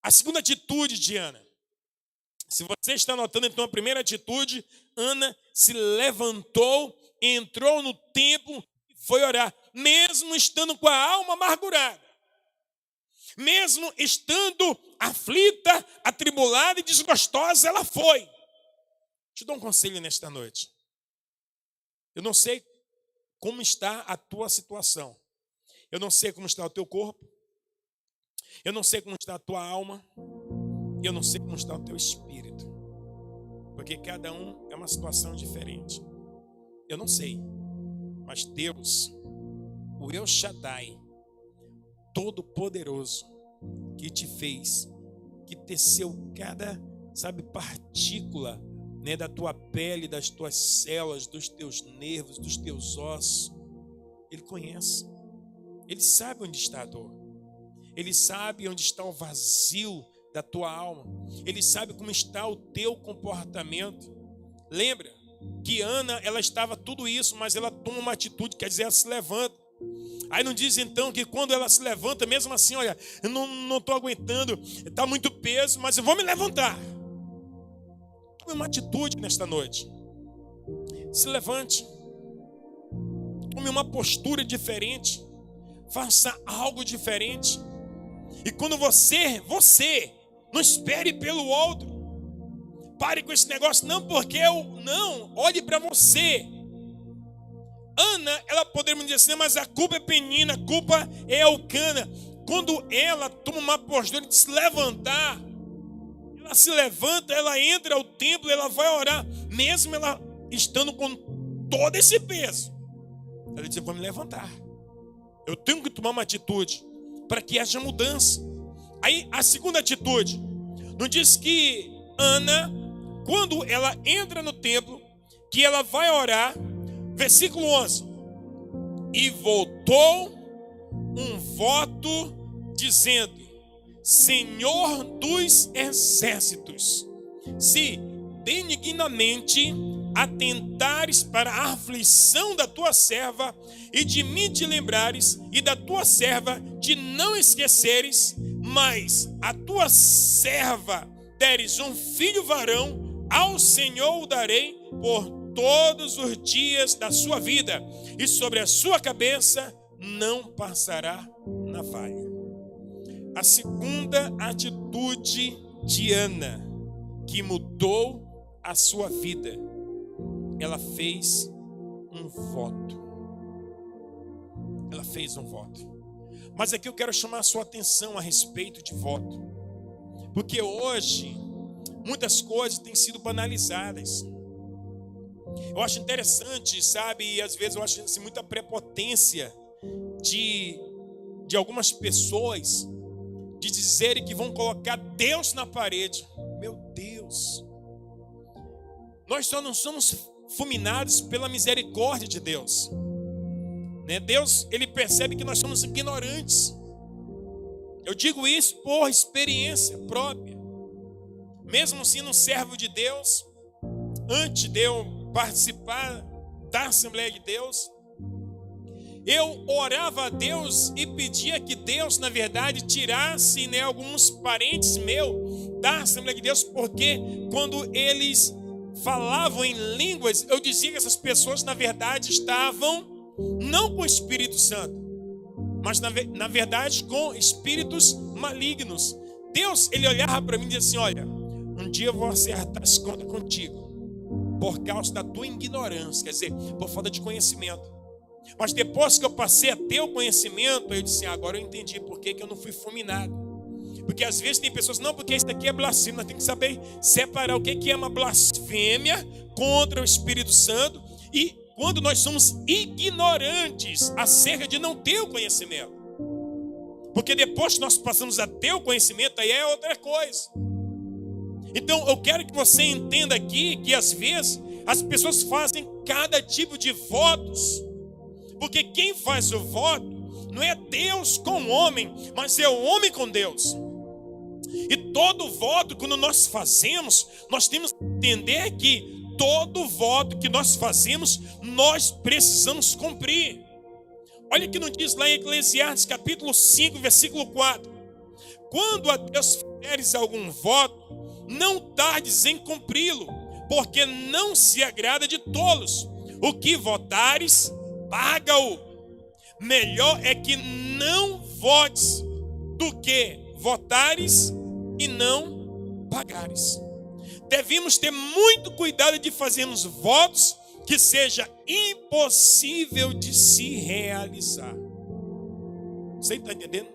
S3: A segunda atitude de Ana, se você está notando, então a primeira atitude, Ana se levantou, entrou no templo e foi orar, mesmo estando com a alma amargurada, mesmo estando aflita, atribulada e desgostosa, ela foi. Te dou um conselho nesta noite. Eu não sei como está a tua situação, eu não sei como está o teu corpo, eu não sei como está a tua alma, eu não sei como está o teu espírito, porque cada um é uma situação diferente. Eu não sei, mas Deus, o El Shaddai, Todo-Poderoso, que te fez, que teceu cada, sabe, partícula, né, da tua pele, das tuas células, dos teus nervos, dos teus ossos, Ele conhece, Ele sabe onde está a dor, Ele sabe onde está o vazio da tua alma, Ele sabe como está o teu comportamento. Lembra que Ana, ela estava tudo isso, mas ela toma uma atitude, quer dizer, ela se levanta. Aí não diz então que quando ela se levanta, mesmo assim, olha, eu não estou aguentando, está muito peso, mas eu vou me levantar. Tome uma atitude nesta noite. Se levante. Tome uma postura diferente. Faça algo diferente. E quando você, não espere pelo outro. Pare com esse negócio, não, porque não, olhe para você. Ana, ela poderia me dizer assim: mas a culpa é Penina, a culpa é Eucana. Quando ela toma uma postura de se levantar, ela se levanta, ela entra ao templo, ela vai orar, mesmo ela estando com todo esse peso. Ela diz: eu vou me levantar, eu tenho que tomar uma atitude para que haja mudança. Aí a segunda atitude, não diz que Ana, quando ela entra no templo, que ela vai orar, versículo 11, E voltou um voto dizendo: Senhor dos exércitos, se benignamente atentares para a aflição da tua serva, e de mim te lembrares, e da tua serva te não esqueceres, mas a tua serva deres um filho varão, ao Senhor o darei por todos os dias da sua vida, e sobre a sua cabeça não passará navalha. A segunda atitude de Ana, que mudou a sua vida, ela fez um voto. Ela fez um voto. Mas aqui eu quero chamar a sua atenção a respeito de voto, porque hoje muitas coisas têm sido banalizadas. Eu acho interessante, sabe, e às vezes eu acho assim, muita prepotência de algumas pessoas de dizerem que vão colocar Deus na parede. Meu Deus, nós só não somos fulminados pela misericórdia de Deus, né? Deus, ele percebe que nós somos ignorantes. Eu digo isso por experiência própria. Mesmo sendo um servo de Deus, antes de eu participar da Assembleia de Deus, eu orava a Deus e pedia que Deus, na verdade, tirasse, né, alguns parentes meus da Assembleia de Deus, porque quando eles falavam em línguas, eu dizia que essas pessoas, na verdade, estavam não com o Espírito Santo, mas na verdade com espíritos malignos. Deus, ele olhava para mim e dizia assim: olha, um dia eu vou acertar as contas contigo, por causa da tua ignorância, quer dizer, por falta de conhecimento. Mas depois que eu passei a ter o conhecimento, eu disse: agora eu entendi por que eu não fui fulminado. Porque às vezes tem pessoas, não, porque isso aqui é blasfêmia. Nós temos que saber separar o que é uma blasfêmia contra o Espírito Santo, e quando nós somos ignorantes acerca de não ter o conhecimento. Porque depois que nós passamos a ter o conhecimento, aí é outra coisa. Então eu quero que você entenda aqui que às vezes as pessoas fazem cada tipo de votos, porque quem faz o voto não é Deus com o homem, mas é o homem com Deus. E todo voto, quando nós fazemos, nós temos que entender que todo voto que nós fazemos, nós precisamos cumprir. Olha o que nos diz lá em Eclesiastes capítulo 5, versículo 4. Quando a Deus fizeres algum voto, não tardes em cumpri-lo, porque não se agrada de tolos. O que votares, paga-o. Melhor é que não votes do que votares e não pagares. Devemos ter muito cuidado de fazermos votos que seja impossível de se realizar. Você está entendendo?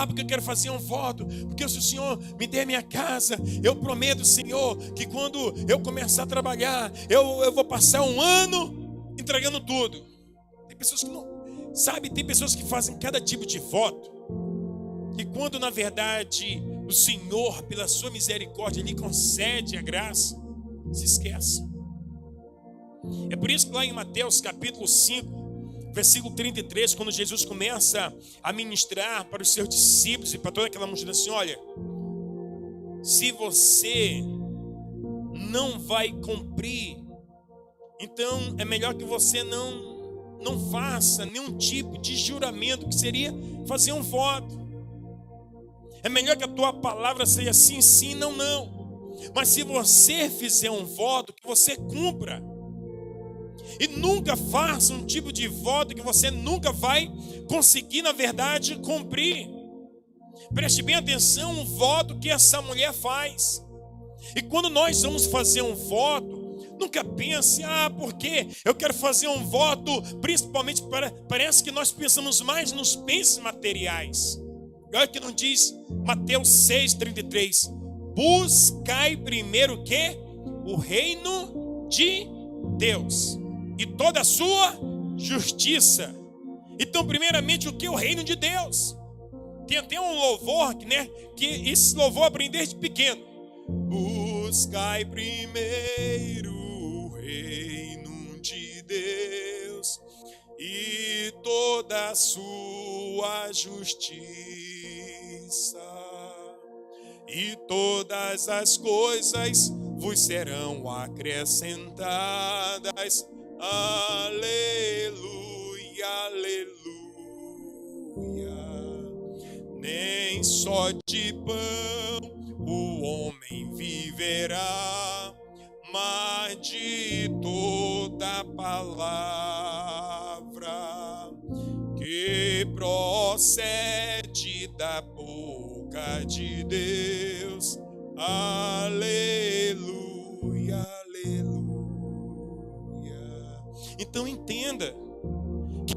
S3: Porque eu quero fazer um voto, porque se o Senhor me der minha casa, eu prometo, Senhor, que quando eu começar a trabalhar, eu vou passar um ano entregando tudo. Tem pessoas que não, sabe, tem pessoas que fazem cada tipo de voto, e quando na verdade o Senhor, pela sua misericórdia, lhe concede a graça, se esquece. É por isso que lá em Mateus capítulo 5, versículo 33, quando Jesus começa a ministrar para os seus discípulos e para toda aquela multidão assim: olha, se você não vai cumprir, então é melhor que você não faça nenhum tipo de juramento, que seria fazer um voto. É melhor que a tua palavra seja sim, sim, não, não. Mas se você fizer um voto, que você cumpra. E nunca faça um tipo de voto que você nunca vai conseguir, na verdade, cumprir. Preste bem atenção no voto que essa mulher faz. E quando nós vamos fazer um voto, nunca pense: porque eu quero fazer um voto, principalmente parece que nós pensamos mais nos bens materiais. Olha o que não diz Mateus 6,33. Buscai primeiro o quê? O reino de Deus e toda a sua justiça. Então, primeiramente, o que é o reino de Deus? Tem até um louvor, né, que esse louvor eu aprendi desde pequeno. Buscai primeiro o reino de Deus e da sua justiça, e todas as coisas vos serão acrescentadas. Aleluia, aleluia. Nem só de pão o homem viverá, mas de toda palavra que procede da boca de Deus. Aleluia, aleluia. Então entenda que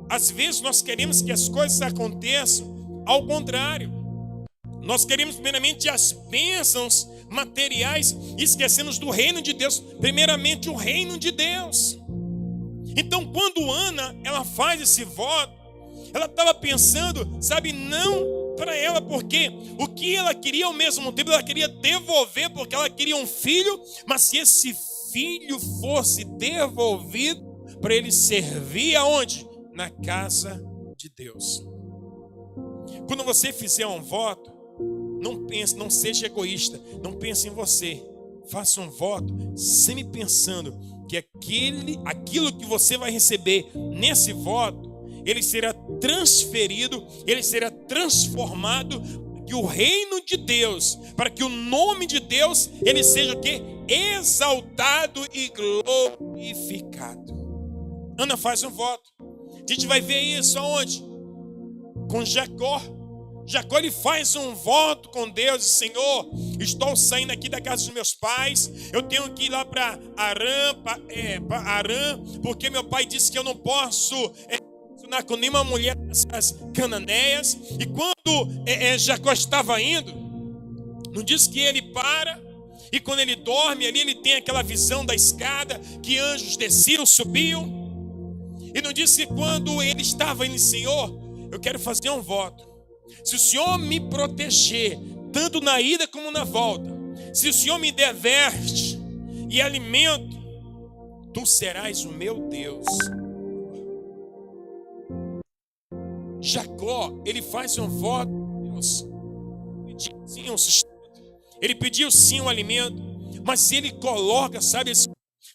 S3: às vezes nós queremos que as coisas aconteçam ao contrário. Nós queremos primeiramente as bênçãos materiais e esquecemos do reino de Deus. Primeiramente o reino de Deus. Então quando Ana, ela faz esse voto, ela estava pensando, sabe, não para ela, porque o que ela queria ao mesmo tempo, ela queria devolver, porque ela queria um filho, mas se esse filho fosse devolvido, para ele servir aonde? Na casa de Deus. Quando você fizer um voto, não pense, não seja egoísta, não pense em você. Faça um voto sempre pensando que aquilo que você vai receber nesse voto, ele será transferido, ele será transformado, que o reino de Deus, para que o nome de Deus, ele seja o quê? Exaltado e glorificado. Ana faz um voto. A gente vai ver isso aonde? Com Jacó. Jacó, ele faz um voto com Deus, Senhor, estou saindo aqui da casa dos meus pais, eu tenho que ir lá para Arã, porque meu pai disse que eu não posso relacionar com nenhuma mulher dessas cananeias. E quando Jacó estava indo, não diz que ele para, e quando ele dorme ali, ele tem aquela visão da escada, que anjos desciam, subiam, e não diz que quando ele estava indo, Senhor, eu quero fazer um voto. Se o Senhor me proteger, tanto na ida como na volta, se o Senhor me der veste e alimento, tu serás o meu Deus. Jacó, ele faz um voto com Deus. Ele pediu sim um sustento, ele pediu sim um alimento, mas ele coloca, sabe,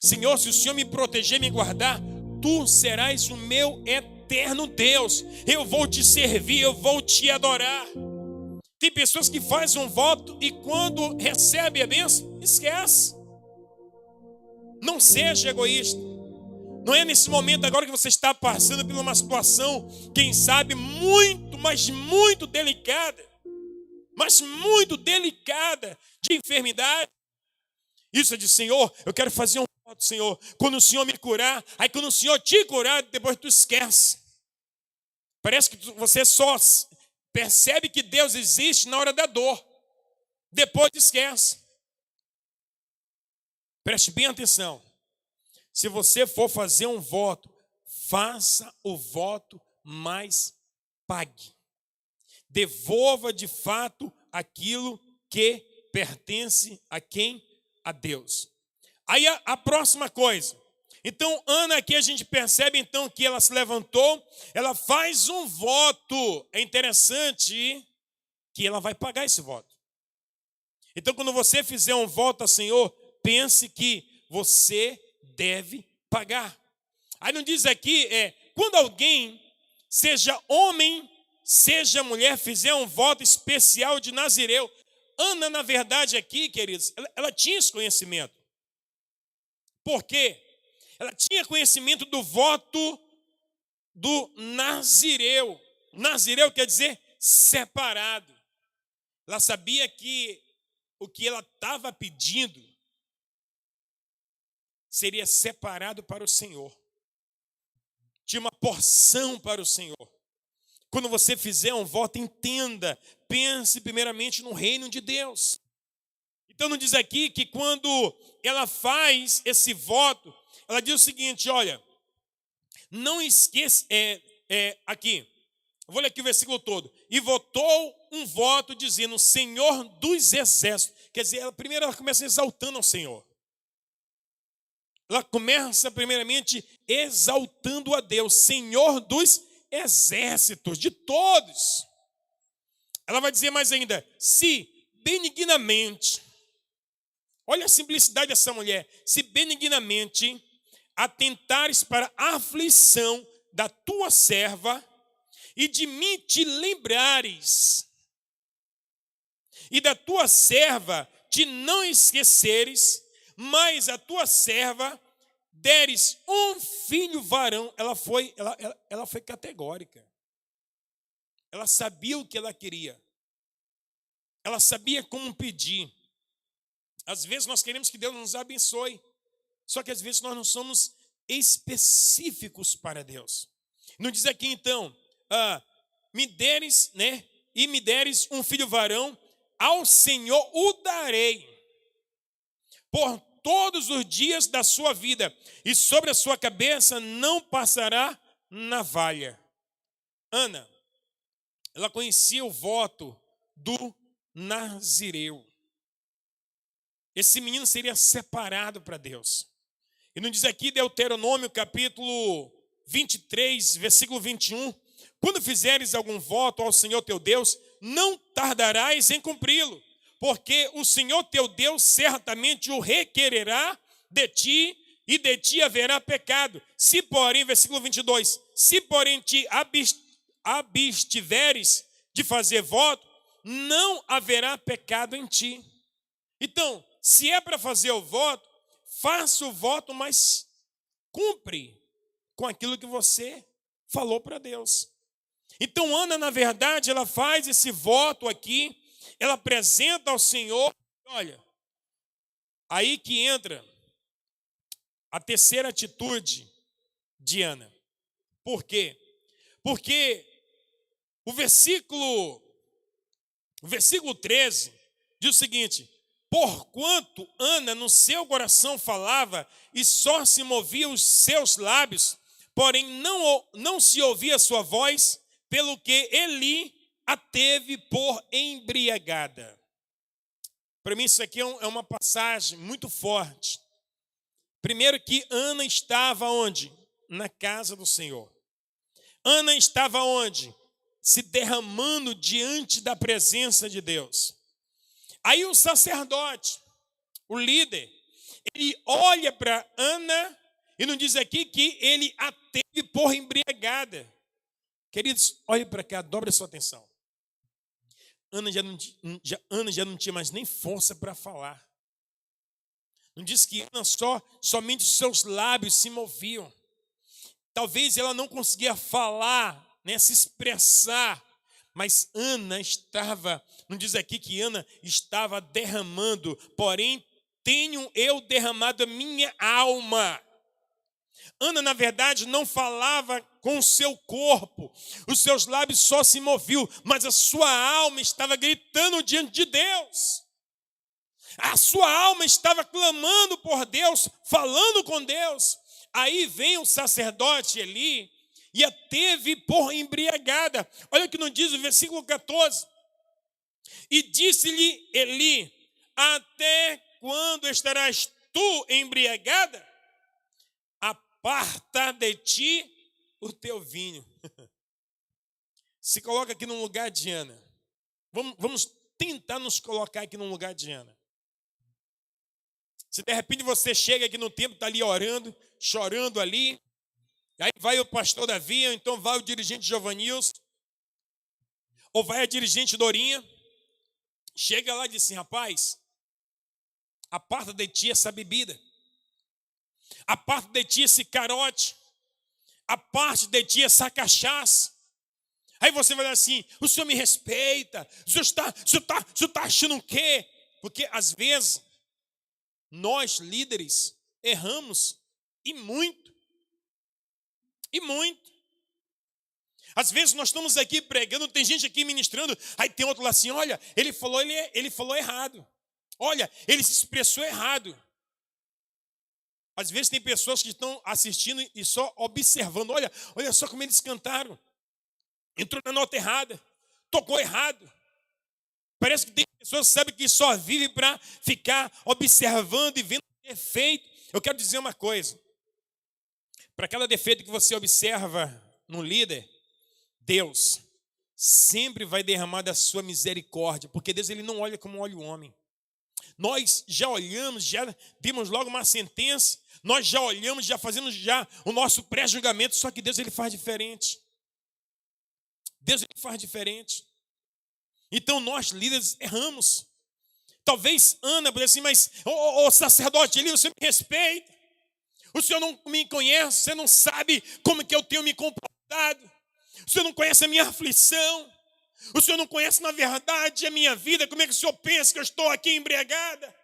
S3: Senhor, se o Senhor me proteger, me guardar, tu serás o meu eterno Deus, eu vou te servir, eu vou te adorar. Tem pessoas que fazem um voto e quando recebe a bênção, esquece. Não seja egoísta. Não é nesse momento agora que você está passando por uma situação, quem sabe, muito, mas muito delicada, de enfermidade. Isso é de Senhor, eu quero fazer um voto, Senhor, quando o Senhor me curar, aí quando o Senhor te curar, depois tu esquece. Parece que você só percebe que Deus existe na hora da dor, depois esquece. Preste bem atenção. Se você for fazer um voto, faça o voto, mas pague. Devolva de fato aquilo que pertence a quem? A Deus. Aí a próxima coisa. Então, Ana aqui a gente percebe então que ela se levantou, ela faz um voto. É interessante que ela vai pagar esse voto. Então, quando você fizer um voto ao Senhor, pense que você deve pagar. Aí não diz aqui, quando alguém, seja homem, seja mulher, fizer um voto especial de Nazireu. Ana, na verdade, aqui, queridos, ela tinha esse conhecimento. Por quê? Ela tinha conhecimento do voto do Nazireu. Nazireu quer dizer separado. Ela sabia que o que ela estava pedindo seria separado para o Senhor. Tinha uma porção para o Senhor. Quando você fizer um voto, entenda, pense primeiramente no reino de Deus. Então não diz aqui que quando ela faz esse voto, ela diz o seguinte, olha, não esqueça, aqui, vou ler aqui o versículo todo. E votou um voto dizendo, Senhor dos exércitos. Quer dizer, primeiro ela começa exaltando ao Senhor. Ela começa primeiramente exaltando a Deus, Senhor dos exércitos, de todos. Ela vai dizer mais ainda, se benignamente, olha a simplicidade dessa mulher, se benignamente atentares para a aflição da tua serva e de mim te lembrares, e da tua serva te não esqueceres, mas a tua serva deres um filho varão. Ela foi categórica. Ela sabia o que ela queria. Ela sabia como pedir. Às vezes nós queremos que Deus nos abençoe, só que às vezes nós não somos específicos para Deus. Não diz aqui então, me deres, né? E me deres um filho varão, ao Senhor o darei por todos os dias da sua vida, e sobre a sua cabeça não passará navalha. Ana, ela conhecia o voto do Nazireu. Esse menino seria separado para Deus. E não diz aqui Deuteronômio capítulo 23, versículo 21, quando fizeres algum voto ao Senhor teu Deus, não tardarás em cumpri-lo, porque o Senhor teu Deus certamente o requererá de ti, e de ti haverá pecado. Se porém, versículo 22, se porém te abstiveres de fazer voto, não haverá pecado em ti. Então, se é para fazer o voto, faça o voto, mas cumpre com aquilo que você falou para Deus. Então, Ana, na verdade, ela faz esse voto aqui, ela apresenta ao Senhor. Olha, aí que entra a terceira atitude de Ana. Por quê? Porque o versículo 13 diz o seguinte: porquanto Ana no seu coração falava e só se movia os seus lábios, porém não se ouvia a sua voz, pelo que Eli a teve por embriagada. Para mim isso aqui é uma passagem muito forte. Primeiro que Ana estava onde? Na casa do Senhor. Ana estava onde? Se derramando diante da presença de Deus. Aí o sacerdote, o líder, ele olha para Ana e não diz aqui que ele a teve por embriagada. Queridos, olhe para cá, dobre a sua atenção. Ana já não tinha mais nem força para falar. Não diz que Ana somente os seus lábios se moviam. Talvez ela não conseguia falar, né, se expressar, mas Ana estava, não diz aqui que Ana estava derramando, porém tenho eu derramado a minha alma. Ana, na verdade, não falava com o seu corpo, os seus lábios só se moviam, mas a sua alma estava gritando diante de Deus. A sua alma estava clamando por Deus, falando com Deus. Aí vem o sacerdote Eli e a teve por embriagada. Olha o que nos diz o versículo 14. E disse-lhe Eli: até quando estarás tu embriagada? Aparta de ti o teu vinho. Se coloca aqui no lugar de Ana. Vamos tentar nos colocar aqui no lugar de Ana. Se de repente você chega aqui no templo, está ali orando, chorando ali, aí vai o pastor Davi, ou então vai o dirigente Giovanilson, ou vai a dirigente Dorinha, chega lá e diz assim: rapaz, aparta de ti essa bebida, aparta de ti esse carote, aparta de ti essa cachaça. Aí você vai dizer assim: o senhor me respeita, o senhor está achando o quê? Porque às vezes nós líderes erramos e muito. E muito. Às vezes nós estamos aqui pregando, tem gente aqui ministrando, aí tem outro lá assim: olha, ele falou errado. Olha, ele se expressou errado. Às vezes tem pessoas que estão assistindo e só observando. Olha só como eles cantaram. Entrou na nota errada, tocou errado. Parece que tem pessoas que sabem que só vivem para ficar observando e vendo defeito. Eu quero dizer uma coisa. Para cada defeito que você observa no líder, Deus sempre vai derramar da sua misericórdia, porque Deus ele não olha como olha o homem. Nós já olhamos, já demos logo uma sentença, nós já olhamos, já fazemos já o nosso pré-julgamento, só que Deus ele faz diferente. Deus ele faz diferente. Então nós líderes erramos. Talvez Ana por assim, mas o sacerdote ali, você me respeita. O senhor não me conhece, você não sabe como que eu tenho me comportado. O senhor não conhece a minha aflição. O senhor não conhece, na verdade, a minha vida. Como é que o senhor pensa que eu estou aqui embriagada?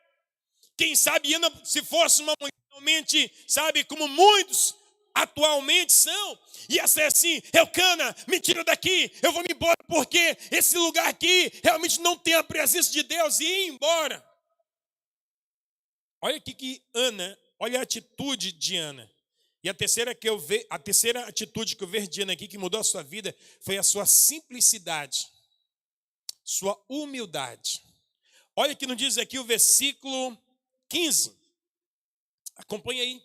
S3: Quem sabe Ana, se fosse uma mulher realmente, sabe, como muitos atualmente são, ia ser assim: Elcana, me tira daqui, eu vou me embora, porque esse lugar aqui realmente não tem a presença de Deus, e ir embora. Olha aqui que Ana, olha a atitude de Ana. E a terceira atitude que eu vejo de Ana aqui, que mudou a sua vida, foi a sua simplicidade, sua humildade. Olha que nos diz aqui o versículo 15. Acompanha aí.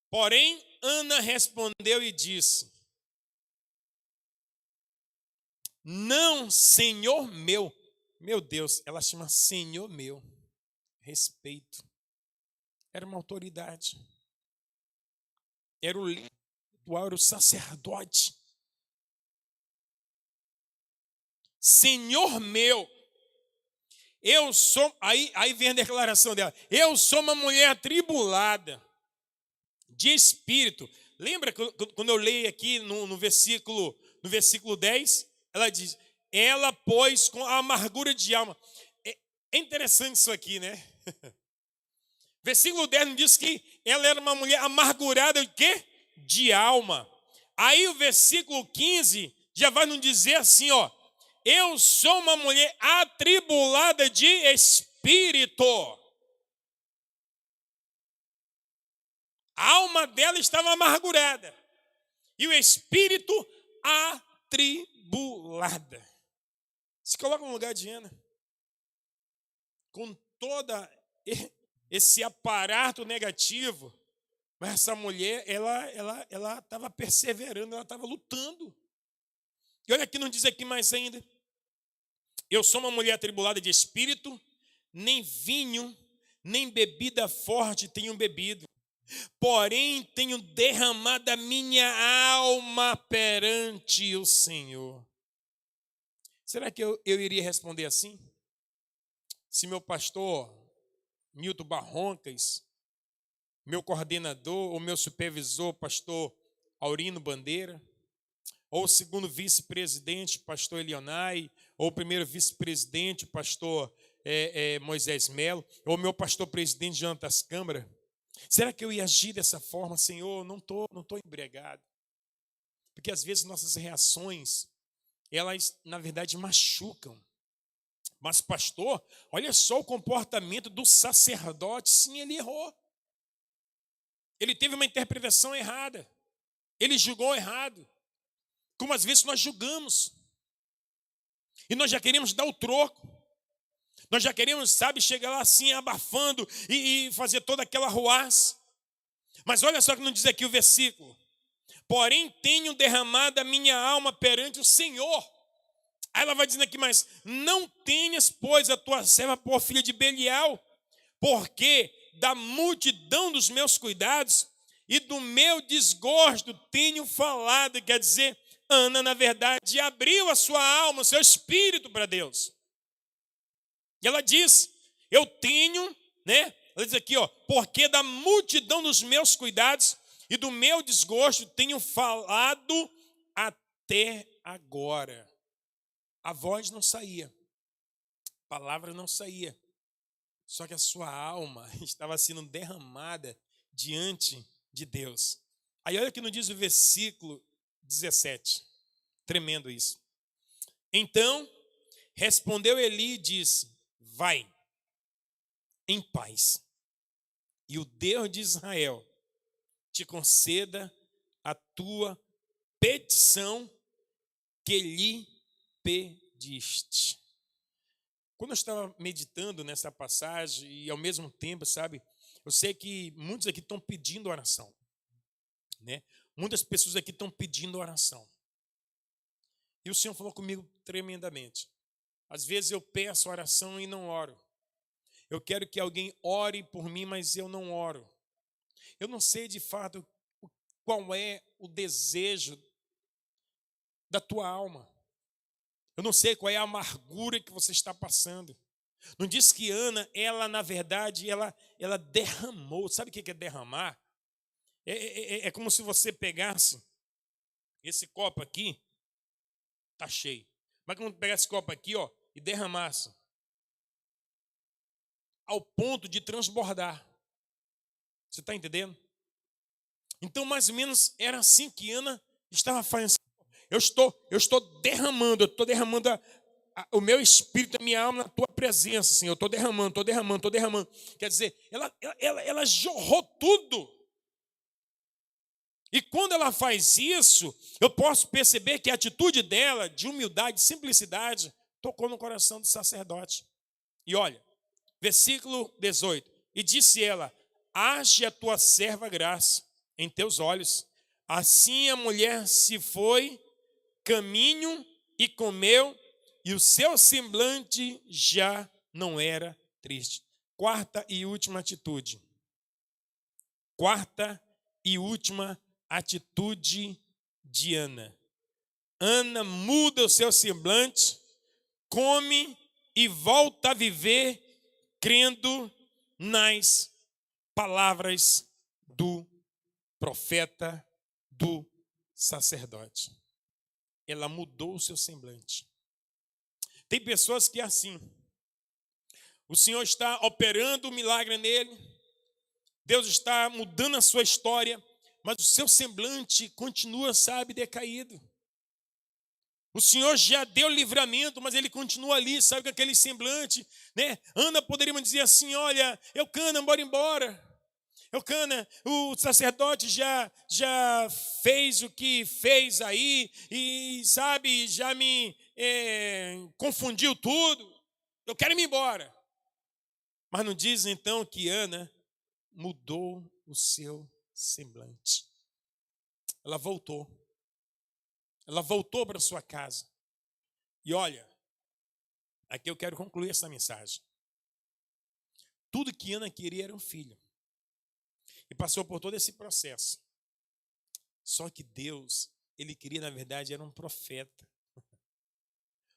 S3: Porém, Ana respondeu e disse: não, Senhor meu. Meu Deus, ela chama Senhor meu. Respeito. Era uma autoridade. Era o líder, era o sacerdote. Senhor meu, eu sou, aí vem a declaração dela: eu sou uma mulher atribulada de espírito. Lembra quando eu leio aqui no versículo 10, ela diz: ela, pois, com a amargura de alma. É interessante isso aqui, né? Versículo 10 diz que ela era uma mulher amargurada de quê? De alma. Aí o versículo 15 já vai nos dizer assim, ó: eu sou uma mulher atribulada de espírito. A alma dela estava amargurada e o espírito atribulada. Se coloca no lugar de Ana. Com toda esse aparato negativo, mas essa mulher, ela estava perseverando, ela estava lutando. E olha aqui, não diz aqui mais ainda: eu sou uma mulher atribulada de espírito, nem vinho, nem bebida forte tenho bebido, porém tenho derramado a minha alma perante o Senhor. Será que eu iria responder assim? Se meu pastor Milton Barroncas, meu coordenador ou meu supervisor, pastor Aurino Bandeira, ou o segundo vice-presidente, pastor Elionai, ou o primeiro vice-presidente, pastor Moisés Melo, ou meu pastor presidente Jonatas Câmara, será que eu ia agir dessa forma? Senhor, não tô embriagado. Porque às vezes nossas reações, elas na verdade machucam. Mas pastor, olha só o comportamento do sacerdote. Sim, ele errou. Ele teve uma interpretação errada. Ele julgou errado. Como às vezes nós julgamos. E nós já queremos dar o troco. Nós já queremos, sabe, chegar lá assim, abafando e fazer toda aquela ruaz. Mas olha só que não diz aqui o versículo: porém tenho derramado a minha alma perante o Senhor. Aí ela vai dizendo aqui mais: não tenhas, pois, a tua serva por filha de Belial, porque da multidão dos meus cuidados e do meu desgosto tenho falado. Quer dizer, Ana, na verdade, abriu a sua alma, o seu espírito para Deus. E ela diz: eu tenho, né? Ela diz aqui, ó: porque da multidão dos meus cuidados e do meu desgosto tenho falado até agora. A voz não saía, a palavra não saía, só que a sua alma estava sendo derramada diante de Deus. Aí olha o que nos diz o versículo 17, tremendo isso. Então respondeu Eli e disse: vai em paz, e o Deus de Israel te conceda a tua petição que lhe pediste. Quando eu estava meditando nessa passagem e ao mesmo tempo, sabe, eu sei que muitos aqui estão pedindo oração, né? Muitas pessoas aqui estão pedindo oração. E o Senhor falou comigo tremendamente. Às vezes eu peço oração e não oro. Eu quero que alguém ore por mim, mas eu não oro. Eu não sei de fato qual é o desejo da tua alma. Eu não sei qual é a amargura que você está passando. Não diz que Ana, ela na verdade, ela derramou. Sabe o que é derramar? É como se você pegasse esse copo aqui, tá cheio. Mas quando pegasse esse copo aqui, ó, e derramasse, ao ponto de transbordar. Você está entendendo? Então, mais ou menos, era assim que Ana estava fazendo. Eu estou derramando o meu espírito, a minha alma na tua presença, Senhor. Eu estou derramando. Quer dizer, ela jorrou tudo. E quando ela faz isso, eu posso perceber que a atitude dela, de humildade, de simplicidade, tocou no coração do sacerdote. E olha, versículo 18. E disse ela: ache a tua serva graça em teus olhos. Assim a mulher se foi caminho e comeu, e o seu semblante já não era triste. Quarta e última atitude. Quarta e última atitude de Ana. Ana muda o seu semblante, come e volta a viver crendo nas palavras do profeta, do sacerdote. Ela mudou o seu semblante. Tem pessoas que é assim. O Senhor está operando um milagre nele. Deus está mudando a sua história, mas o seu semblante continua, sabe, decaído. O Senhor já deu livramento, mas ele continua ali, sabe, com aquele semblante, né? Ana poderia dizer assim: olha, Eucana, bora embora. Eucana, o sacerdote já fez o que fez aí e, sabe, já me confundiu tudo. Eu quero ir embora. Mas não diz então que Ana mudou o seu semblante. Ela voltou. Ela voltou para sua casa. E olha, aqui eu quero concluir essa mensagem. Tudo que Ana queria era um filho. E passou por todo esse processo. Só que Deus, ele queria, na verdade, era um profeta.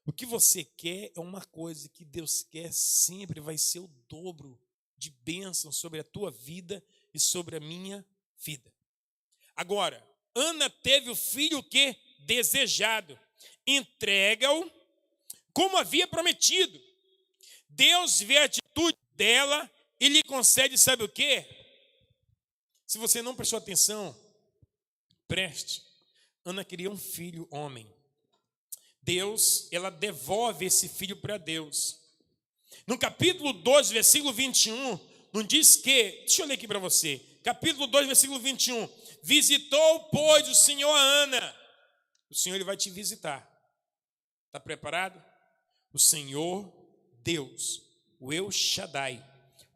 S3: O que você quer é uma coisa, que Deus quer sempre vai ser o dobro de bênção sobre a tua vida e sobre a minha vida. Agora, Ana teve o filho que desejado. Entrega-o como havia prometido. Deus vê a atitude dela e lhe concede, sabe o quê? Se você não prestou atenção, preste. Ana queria um filho homem. Deus, ela devolve esse filho para Deus. No capítulo 2, versículo 21, não diz que, deixa eu ler aqui para você. Capítulo 2, versículo 21. Visitou, pois, o Senhor a Ana. O Senhor, ele vai te visitar. Está preparado? O Senhor Deus, o El Shaddai,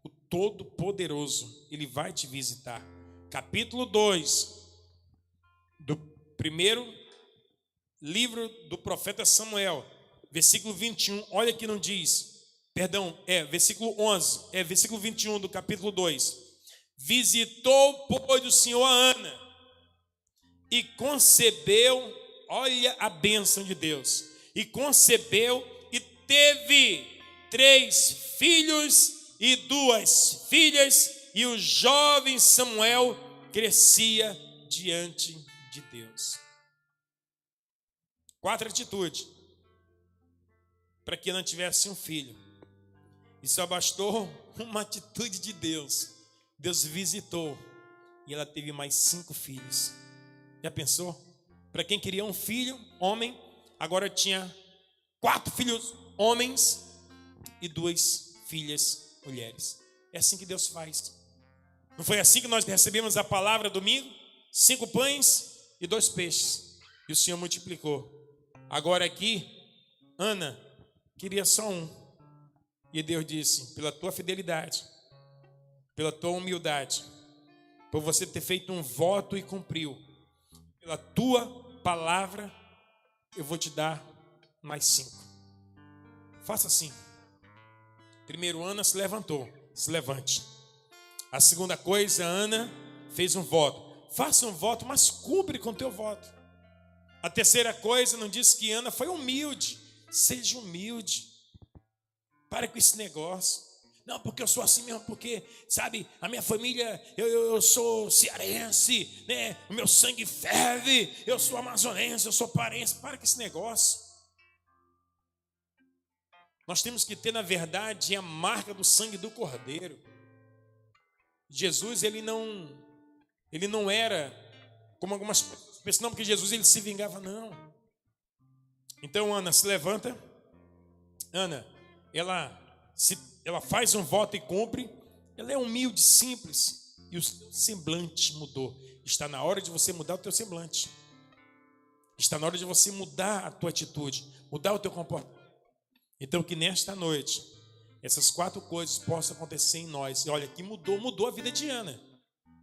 S3: o Todo-Poderoso, ele vai te visitar. Capítulo 2 do primeiro livro do profeta Samuel, versículo 21, olha que não diz, versículo 11, versículo 21 do capítulo 2. Visitou, pois, o Senhor a Ana e concebeu, olha a bênção de Deus, e concebeu e teve 3 filhos e 2 filhas, e o jovem Samuel crescia diante de Deus. 4 atitudes para que não tivesse um filho. E só bastou uma atitude de Deus. Deus visitou e ela teve mais 5 filhos. Já pensou? Para quem queria um filho, homem, agora tinha 4 filhos homens e 2 filhas mulheres. É assim que Deus faz. Não foi assim que nós recebemos a palavra domingo? 5 pães e 2 peixes. E o Senhor multiplicou. Agora aqui, Ana queria só um. E Deus disse: pela tua fidelidade, pela tua humildade, por você ter feito um voto e cumpriu, pela tua palavra, eu vou te dar mais 5. Faça assim. Primeiro, Ana se levantou. Se levante. A segunda coisa, Ana fez um voto. Faça um voto, mas cumpre com o teu voto. A terceira coisa, não diz que Ana foi humilde. Seja humilde. Pare com esse negócio. Não, porque eu sou assim mesmo, porque, sabe, a minha família, eu sou cearense, né? O meu sangue ferve, eu sou amazonense, eu sou paraense. Para com esse negócio. Nós temos que ter, na verdade, a marca do sangue do Cordeiro. Jesus, ele não era como algumas pessoas pensam, não, porque Jesus ele se vingava, não. Então, Ana se levanta. Ana, ela faz um voto e cumpre. Ela é humilde, simples. E o seu semblante mudou. Está na hora de você mudar o teu semblante. Está na hora de você mudar a tua atitude, mudar o teu comportamento. Então, que nesta noite, essas 4 coisas possam acontecer em nós. E olha, que mudou a vida de Ana.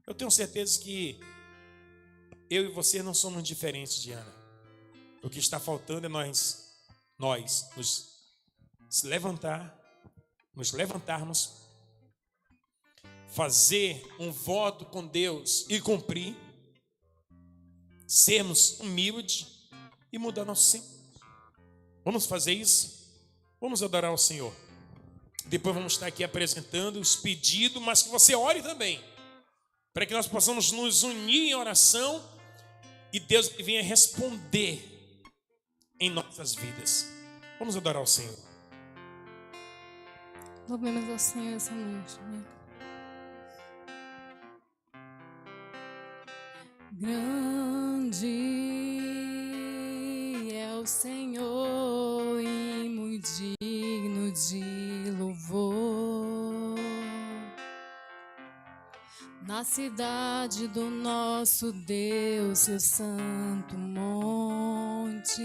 S3: Eu tenho certeza que eu e você não somos diferentes de Ana. O que está faltando é nós nos levantarmos, fazer um voto com Deus e cumprir, sermos humildes e mudar nosso semblante. Vamos fazer isso? Vamos adorar ao Senhor. Depois vamos estar aqui apresentando os pedidos, mas que você ore também, para que nós possamos nos unir em oração e Deus venha responder em nossas vidas. Vamos adorar ao Senhor.
S2: Louvemos ao Senhor essa noite, né? Grande é o Senhor e muito digno de louvor. Na cidade do nosso Deus, seu santo monte,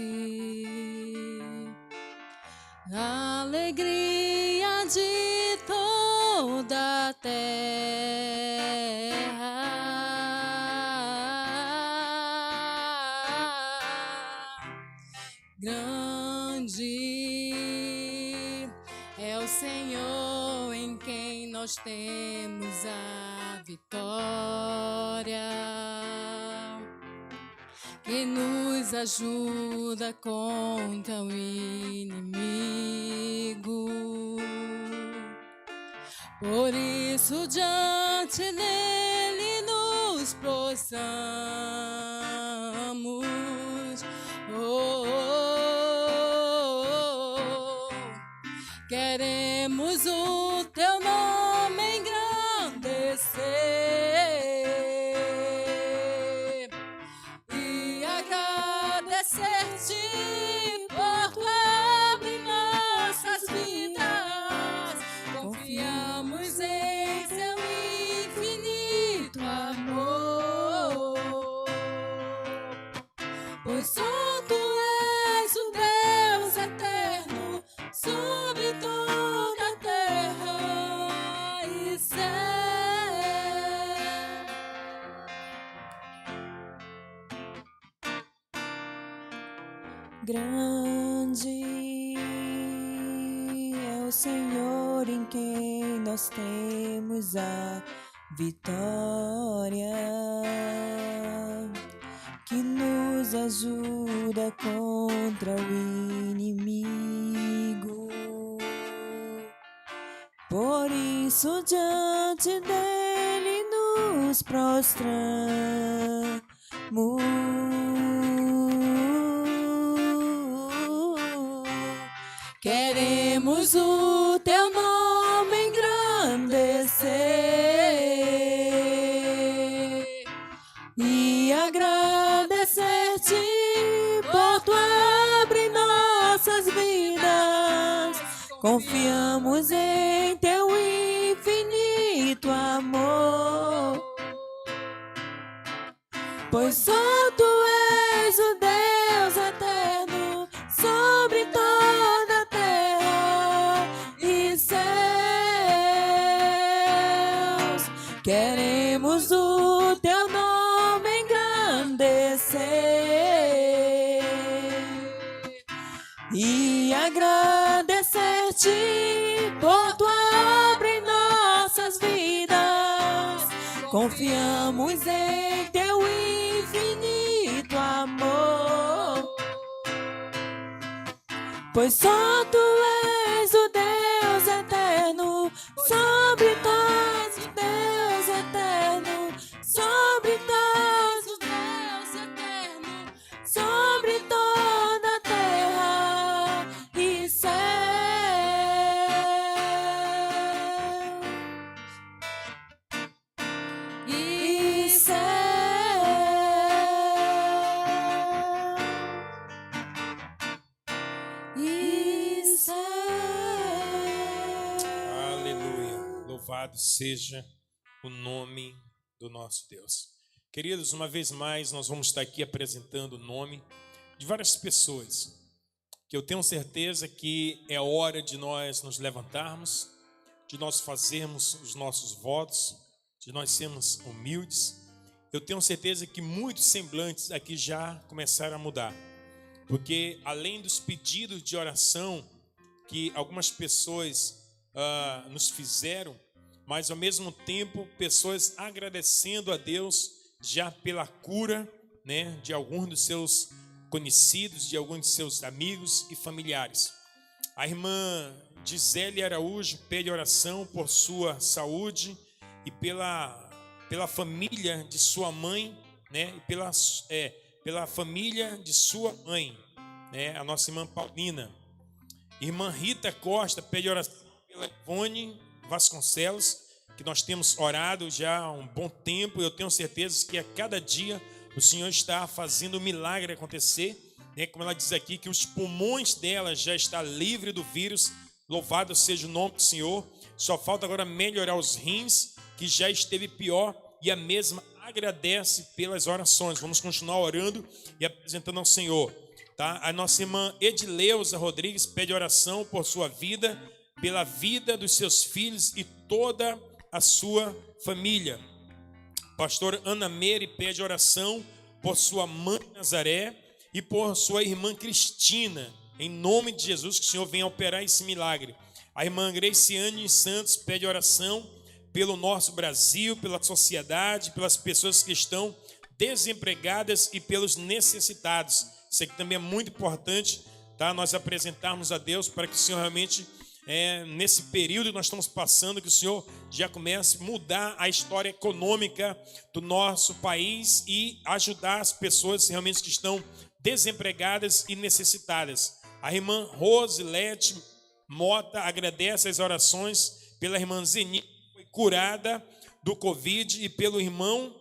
S2: a alegria de toda a terra. Grande é o Senhor em quem nós temos a vitória, que nos ajuda contra o inimigo. Por isso diante dele nos prostramos. Queremos o teu nome engrandecer e agradecer-te por tu abrir nossas vidas. Confiamos em seu infinito amor, pois só tu és o Deus eterno sobre toda a terra e céu.
S1: Grande é o Senhor em quem nós temos a vitória, que nos ajuda contra o inimigo. Por isso diante dele nos prostramos. Queremos o teu nome engrandecer e agradecer-te por tu abrir nossas vidas. Confiamos em teu infinito amor, pois só tu és o Deus eterno sobre toda a terra e céus. Queremos o teu nome engrandecer e agradecer-te por tua obra em nossas vidas. Confiamos em teu infinito amor, pois só tu és o Deus eterno, sobre todos o Deus eterno, sobre todos o Deus eterno, sobre toda a terra e céu. E céu. E céu.
S3: Aleluia. Louvado seja o nome do nosso Deus. Queridos, uma vez mais nós vamos estar aqui apresentando o nome de várias pessoas que eu tenho certeza que é hora de nós nos levantarmos, de nós fazermos os nossos votos, de nós sermos humildes. Eu tenho certeza que muitos semblantes aqui já começaram a mudar, porque além dos pedidos de oração que algumas pessoas nos fizeram, mas ao mesmo tempo pessoas agradecendo a Deus já pela cura, né, de alguns dos seus conhecidos, de alguns de seus amigos e familiares. A irmã Gisele Araújo pede oração por sua saúde e pela família de sua mãe, né, e pela família de sua mãe, né, a nossa irmã Paulina. Irmã Rita Costa pede oração pela Ivone Vasconcelos, que nós temos orado já há um bom tempo. Eu tenho certeza que a cada dia o Senhor está fazendo um milagre acontecer, né? Como ela diz aqui, que os pulmões dela já estão livres do vírus. Louvado seja o nome do Senhor. Só falta agora melhorar os rins, que já esteve pior, e a mesma agradece pelas orações. Vamos continuar orando e apresentando ao Senhor, tá? A nossa irmã Edileuza Rodrigues pede oração por sua vida, pela vida dos seus filhos e toda a sua família. Pastor Ana Meire pede oração por sua mãe Nazaré e por sua irmã Cristina, em nome de Jesus, que o Senhor venha operar esse milagre. A irmã Graciane Santos pede oração pelo nosso Brasil, pela sociedade, pelas pessoas que estão desempregadas e pelos necessitados. Isso aqui também é muito importante, tá? Nós apresentarmos a Deus para que o Senhor realmente, nesse período que nós estamos passando, que o Senhor já comece a mudar a história econômica do nosso país e ajudar as pessoas realmente que estão desempregadas e necessitadas. A irmã Rosilete Mota agradece as orações pela irmã Zeni, que foi curada do Covid, e pelo irmão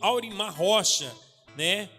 S3: Aurimar Rocha, né?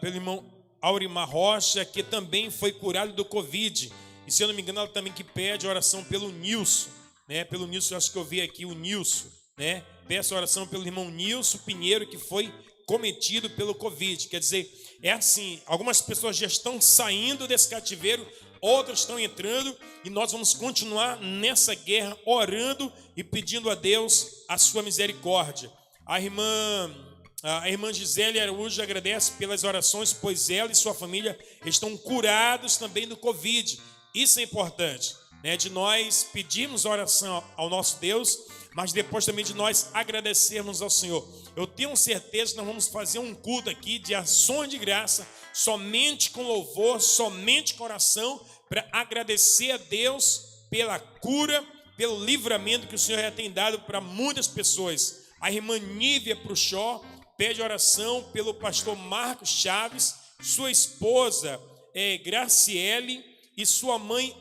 S3: Pelo irmão Aurimar Rocha, que também foi curado do Covid. E se eu não me engano, ela também que pede oração pelo Nilson, né? Pelo Nilson, acho que eu vi aqui o Nilson, né? Peço oração pelo irmão Nilson Pinheiro, que foi cometido pelo Covid. Quer dizer, é assim, algumas pessoas já estão saindo desse cativeiro, outras estão entrando, e nós vamos continuar nessa guerra, orando e pedindo a Deus a sua misericórdia. A irmã Gisele Araújo agradece pelas orações, pois ela e sua família estão curados também do Covid. Isso é importante, né? De nós pedirmos oração ao nosso Deus, mas depois também de nós agradecermos ao Senhor. Eu tenho certeza que nós vamos fazer um culto aqui de ações de graça, somente com louvor, somente com oração, para agradecer a Deus pela cura, pelo livramento que o Senhor já tem dado para muitas pessoas. A irmã Nívia Pruxó pede oração pelo pastor Marcos Chaves, sua esposa Graciele e sua mãe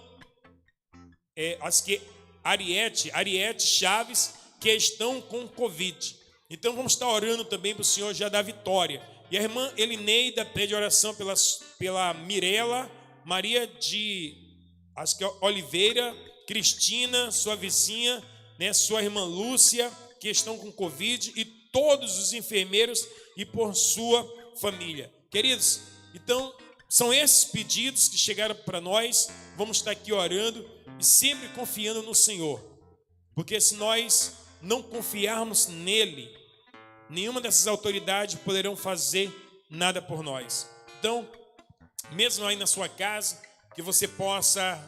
S3: Ariete Chaves, que estão com Covid. Então vamos estar orando também para o Senhor já dar vitória. E a irmã Elineida pede oração pela Mirela Maria de Oliveira, Cristina, sua vizinha, né, sua irmã Lúcia, que estão com Covid, e todos os enfermeiros e por sua família. Queridos, então são esses pedidos que chegaram para nós. Vamos estar aqui orando e sempre confiando no Senhor, porque se nós não confiarmos nele, nenhuma dessas autoridades poderão fazer nada por nós. Então, mesmo aí na sua casa, que você possa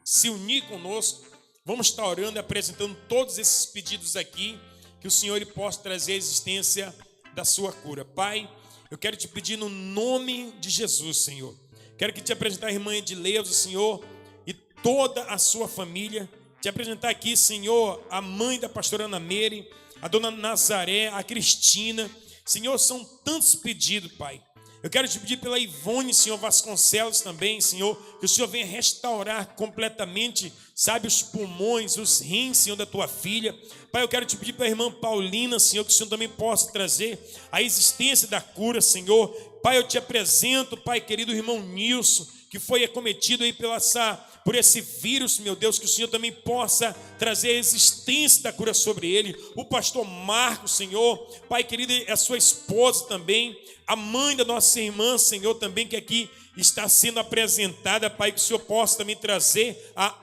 S3: se unir conosco. Vamos estar orando e apresentando todos esses pedidos aqui, que o Senhor ele possa trazer a existência da sua cura. Pai, eu quero te pedir no nome de Jesus, Senhor. Quero que te apresentar a irmã Edileuza, Senhor, e toda a sua família. Te apresentar aqui, Senhor, a mãe da pastora Ana Meire, a dona Nazaré, a Cristina. Senhor, são tantos pedidos, Pai. Eu quero te pedir pela Ivone, Senhor Vasconcelos também, Senhor, que o Senhor venha restaurar completamente, sabe, os pulmões, os rins, Senhor, da tua filha. Pai, eu quero te pedir pela irmã Paulina, Senhor, que o Senhor também possa trazer a existência da cura, Senhor. Pai, eu te apresento, Pai querido, o irmão Nilson, que foi acometido aí por esse vírus, meu Deus, que o Senhor também possa trazer a existência da cura sobre ele. O pastor Marcos, Senhor, Pai querido, a sua esposa também, a mãe da nossa irmã, Senhor, também que aqui está sendo apresentada, Pai, que o Senhor possa também trazer a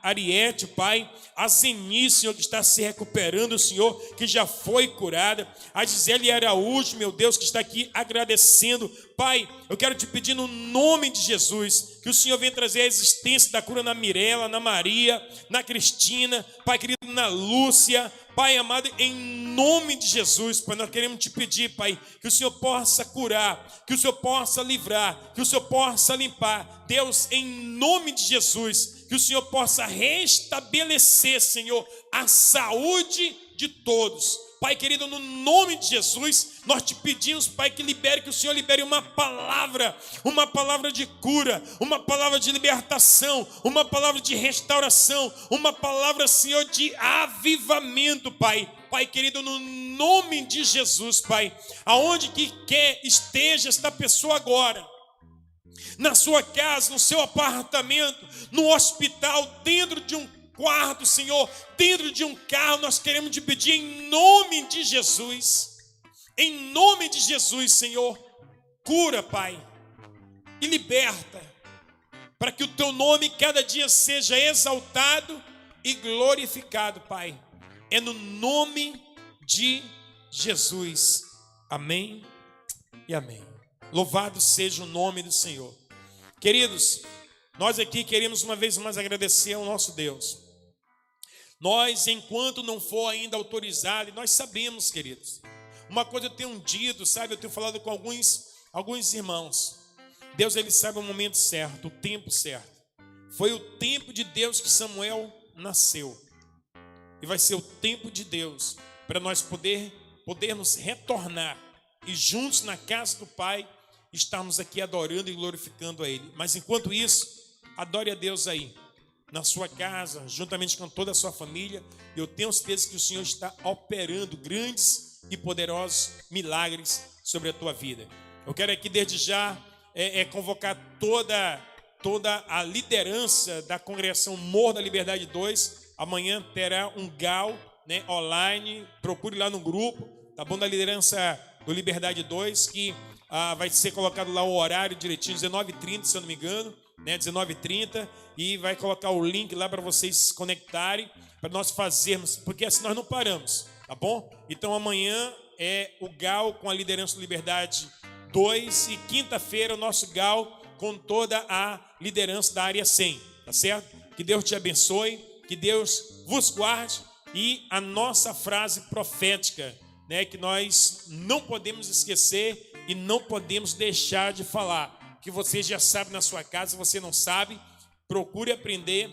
S3: Ariete, Pai, a Zeni, Senhor, que está se recuperando, Senhor, que já foi curada, a Gisele Araújo, meu Deus, que está aqui agradecendo. Pai, eu quero te pedir no nome de Jesus, que o Senhor venha trazer a existência da cura na Mirela, na Maria, na Cristina, Pai querido, na Lúcia. Pai amado, em nome de Jesus, Pai, nós queremos te pedir, Pai, que o Senhor possa curar, que o Senhor possa livrar, que o Senhor possa limpar. Deus, em nome de Jesus, que o Senhor possa restabelecer, Senhor, a saúde de todos. Pai querido, no nome de Jesus, nós te pedimos, Pai, que o Senhor libere uma palavra de cura, uma palavra de libertação, uma palavra de restauração, uma palavra, Senhor, de avivamento, Pai. Pai querido, no nome de Jesus, Pai, aonde que quer esteja esta pessoa agora, na sua casa, no seu apartamento, no hospital, dentro de um quarto, Senhor, dentro de um carro, nós queremos te pedir em nome de Jesus, Senhor, cura, Pai, e liberta, para que o teu nome cada dia seja exaltado e glorificado, Pai. É no nome de Jesus. Amém e amém. Louvado seja o nome do Senhor. Queridos, nós aqui queremos uma vez mais agradecer ao nosso Deus. Nós, enquanto não for ainda autorizado, e nós sabemos, queridos, uma coisa eu tenho dito, sabe, eu tenho falado com alguns irmãos. Deus, ele sabe o momento certo, o tempo certo. Foi o tempo de Deus que Samuel nasceu. E vai ser o tempo de Deus para nós podermos retornar e juntos na casa do Pai estarmos aqui adorando e glorificando a Ele. Mas enquanto isso, adore a Deus aí, na sua casa, juntamente com toda a sua família. Eu tenho certeza que o Senhor está operando grandes e poderosos milagres sobre a tua vida. Eu quero aqui desde já convocar toda a liderança da congregação Morro da Liberdade 2. Amanhã terá um GAU, né, online. Procure lá no grupo, tá bom? Da liderança do Liberdade 2, que vai ser colocado lá o horário direitinho, 19h30, se eu não me engano, né, 19h30, e vai colocar o link lá para vocês se conectarem, para nós fazermos, porque assim nós não paramos, tá bom? Então amanhã é o GAU com a liderança do Liberdade 2 e quinta-feira o nosso GAU com toda a liderança da área 100, tá certo? Que Deus te abençoe, que Deus vos guarde. E a nossa frase profética, né, que nós não podemos esquecer e não podemos deixar de falar, que você já sabe na sua casa. Se você não sabe, procure aprender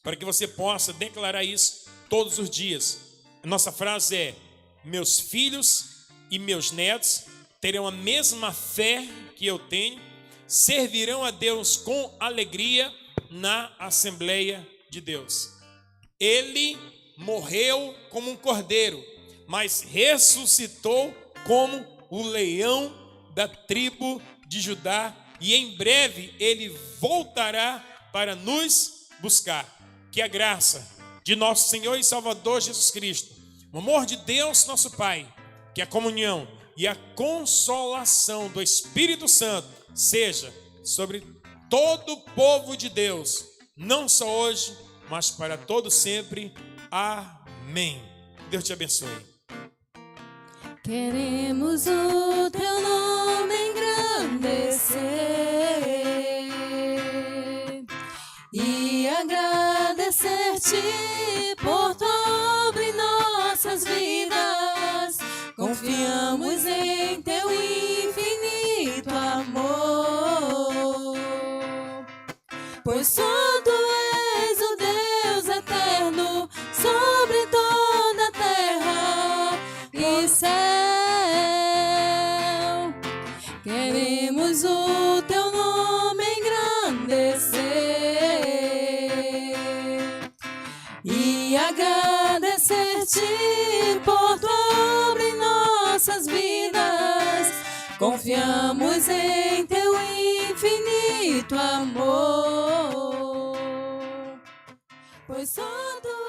S3: para que você possa declarar isso todos os dias. A nossa frase é: meus filhos e meus netos terão a mesma fé que eu tenho, servirão a Deus com alegria na Assembleia de Deus. Ele morreu como um cordeiro, mas ressuscitou como o leão da tribo de Judá, e em breve ele voltará para nos buscar. Que a graça de nosso Senhor e Salvador Jesus Cristo, o amor de Deus nosso Pai, que a comunhão e a consolação do Espírito Santo seja sobre todo o povo de Deus, não só hoje, mas para todo sempre. Amém. Deus te abençoe.
S2: Queremos o teu nome engrandecer.
S1: Confiamos em teu infinito amor, pois só tu és o Deus eterno sobre toda a terra e céu. Queremos o teu nome engrandecer e agradecer-te por tua obra em nossas vidas. Confiamos em teu infinito amor, pois só tu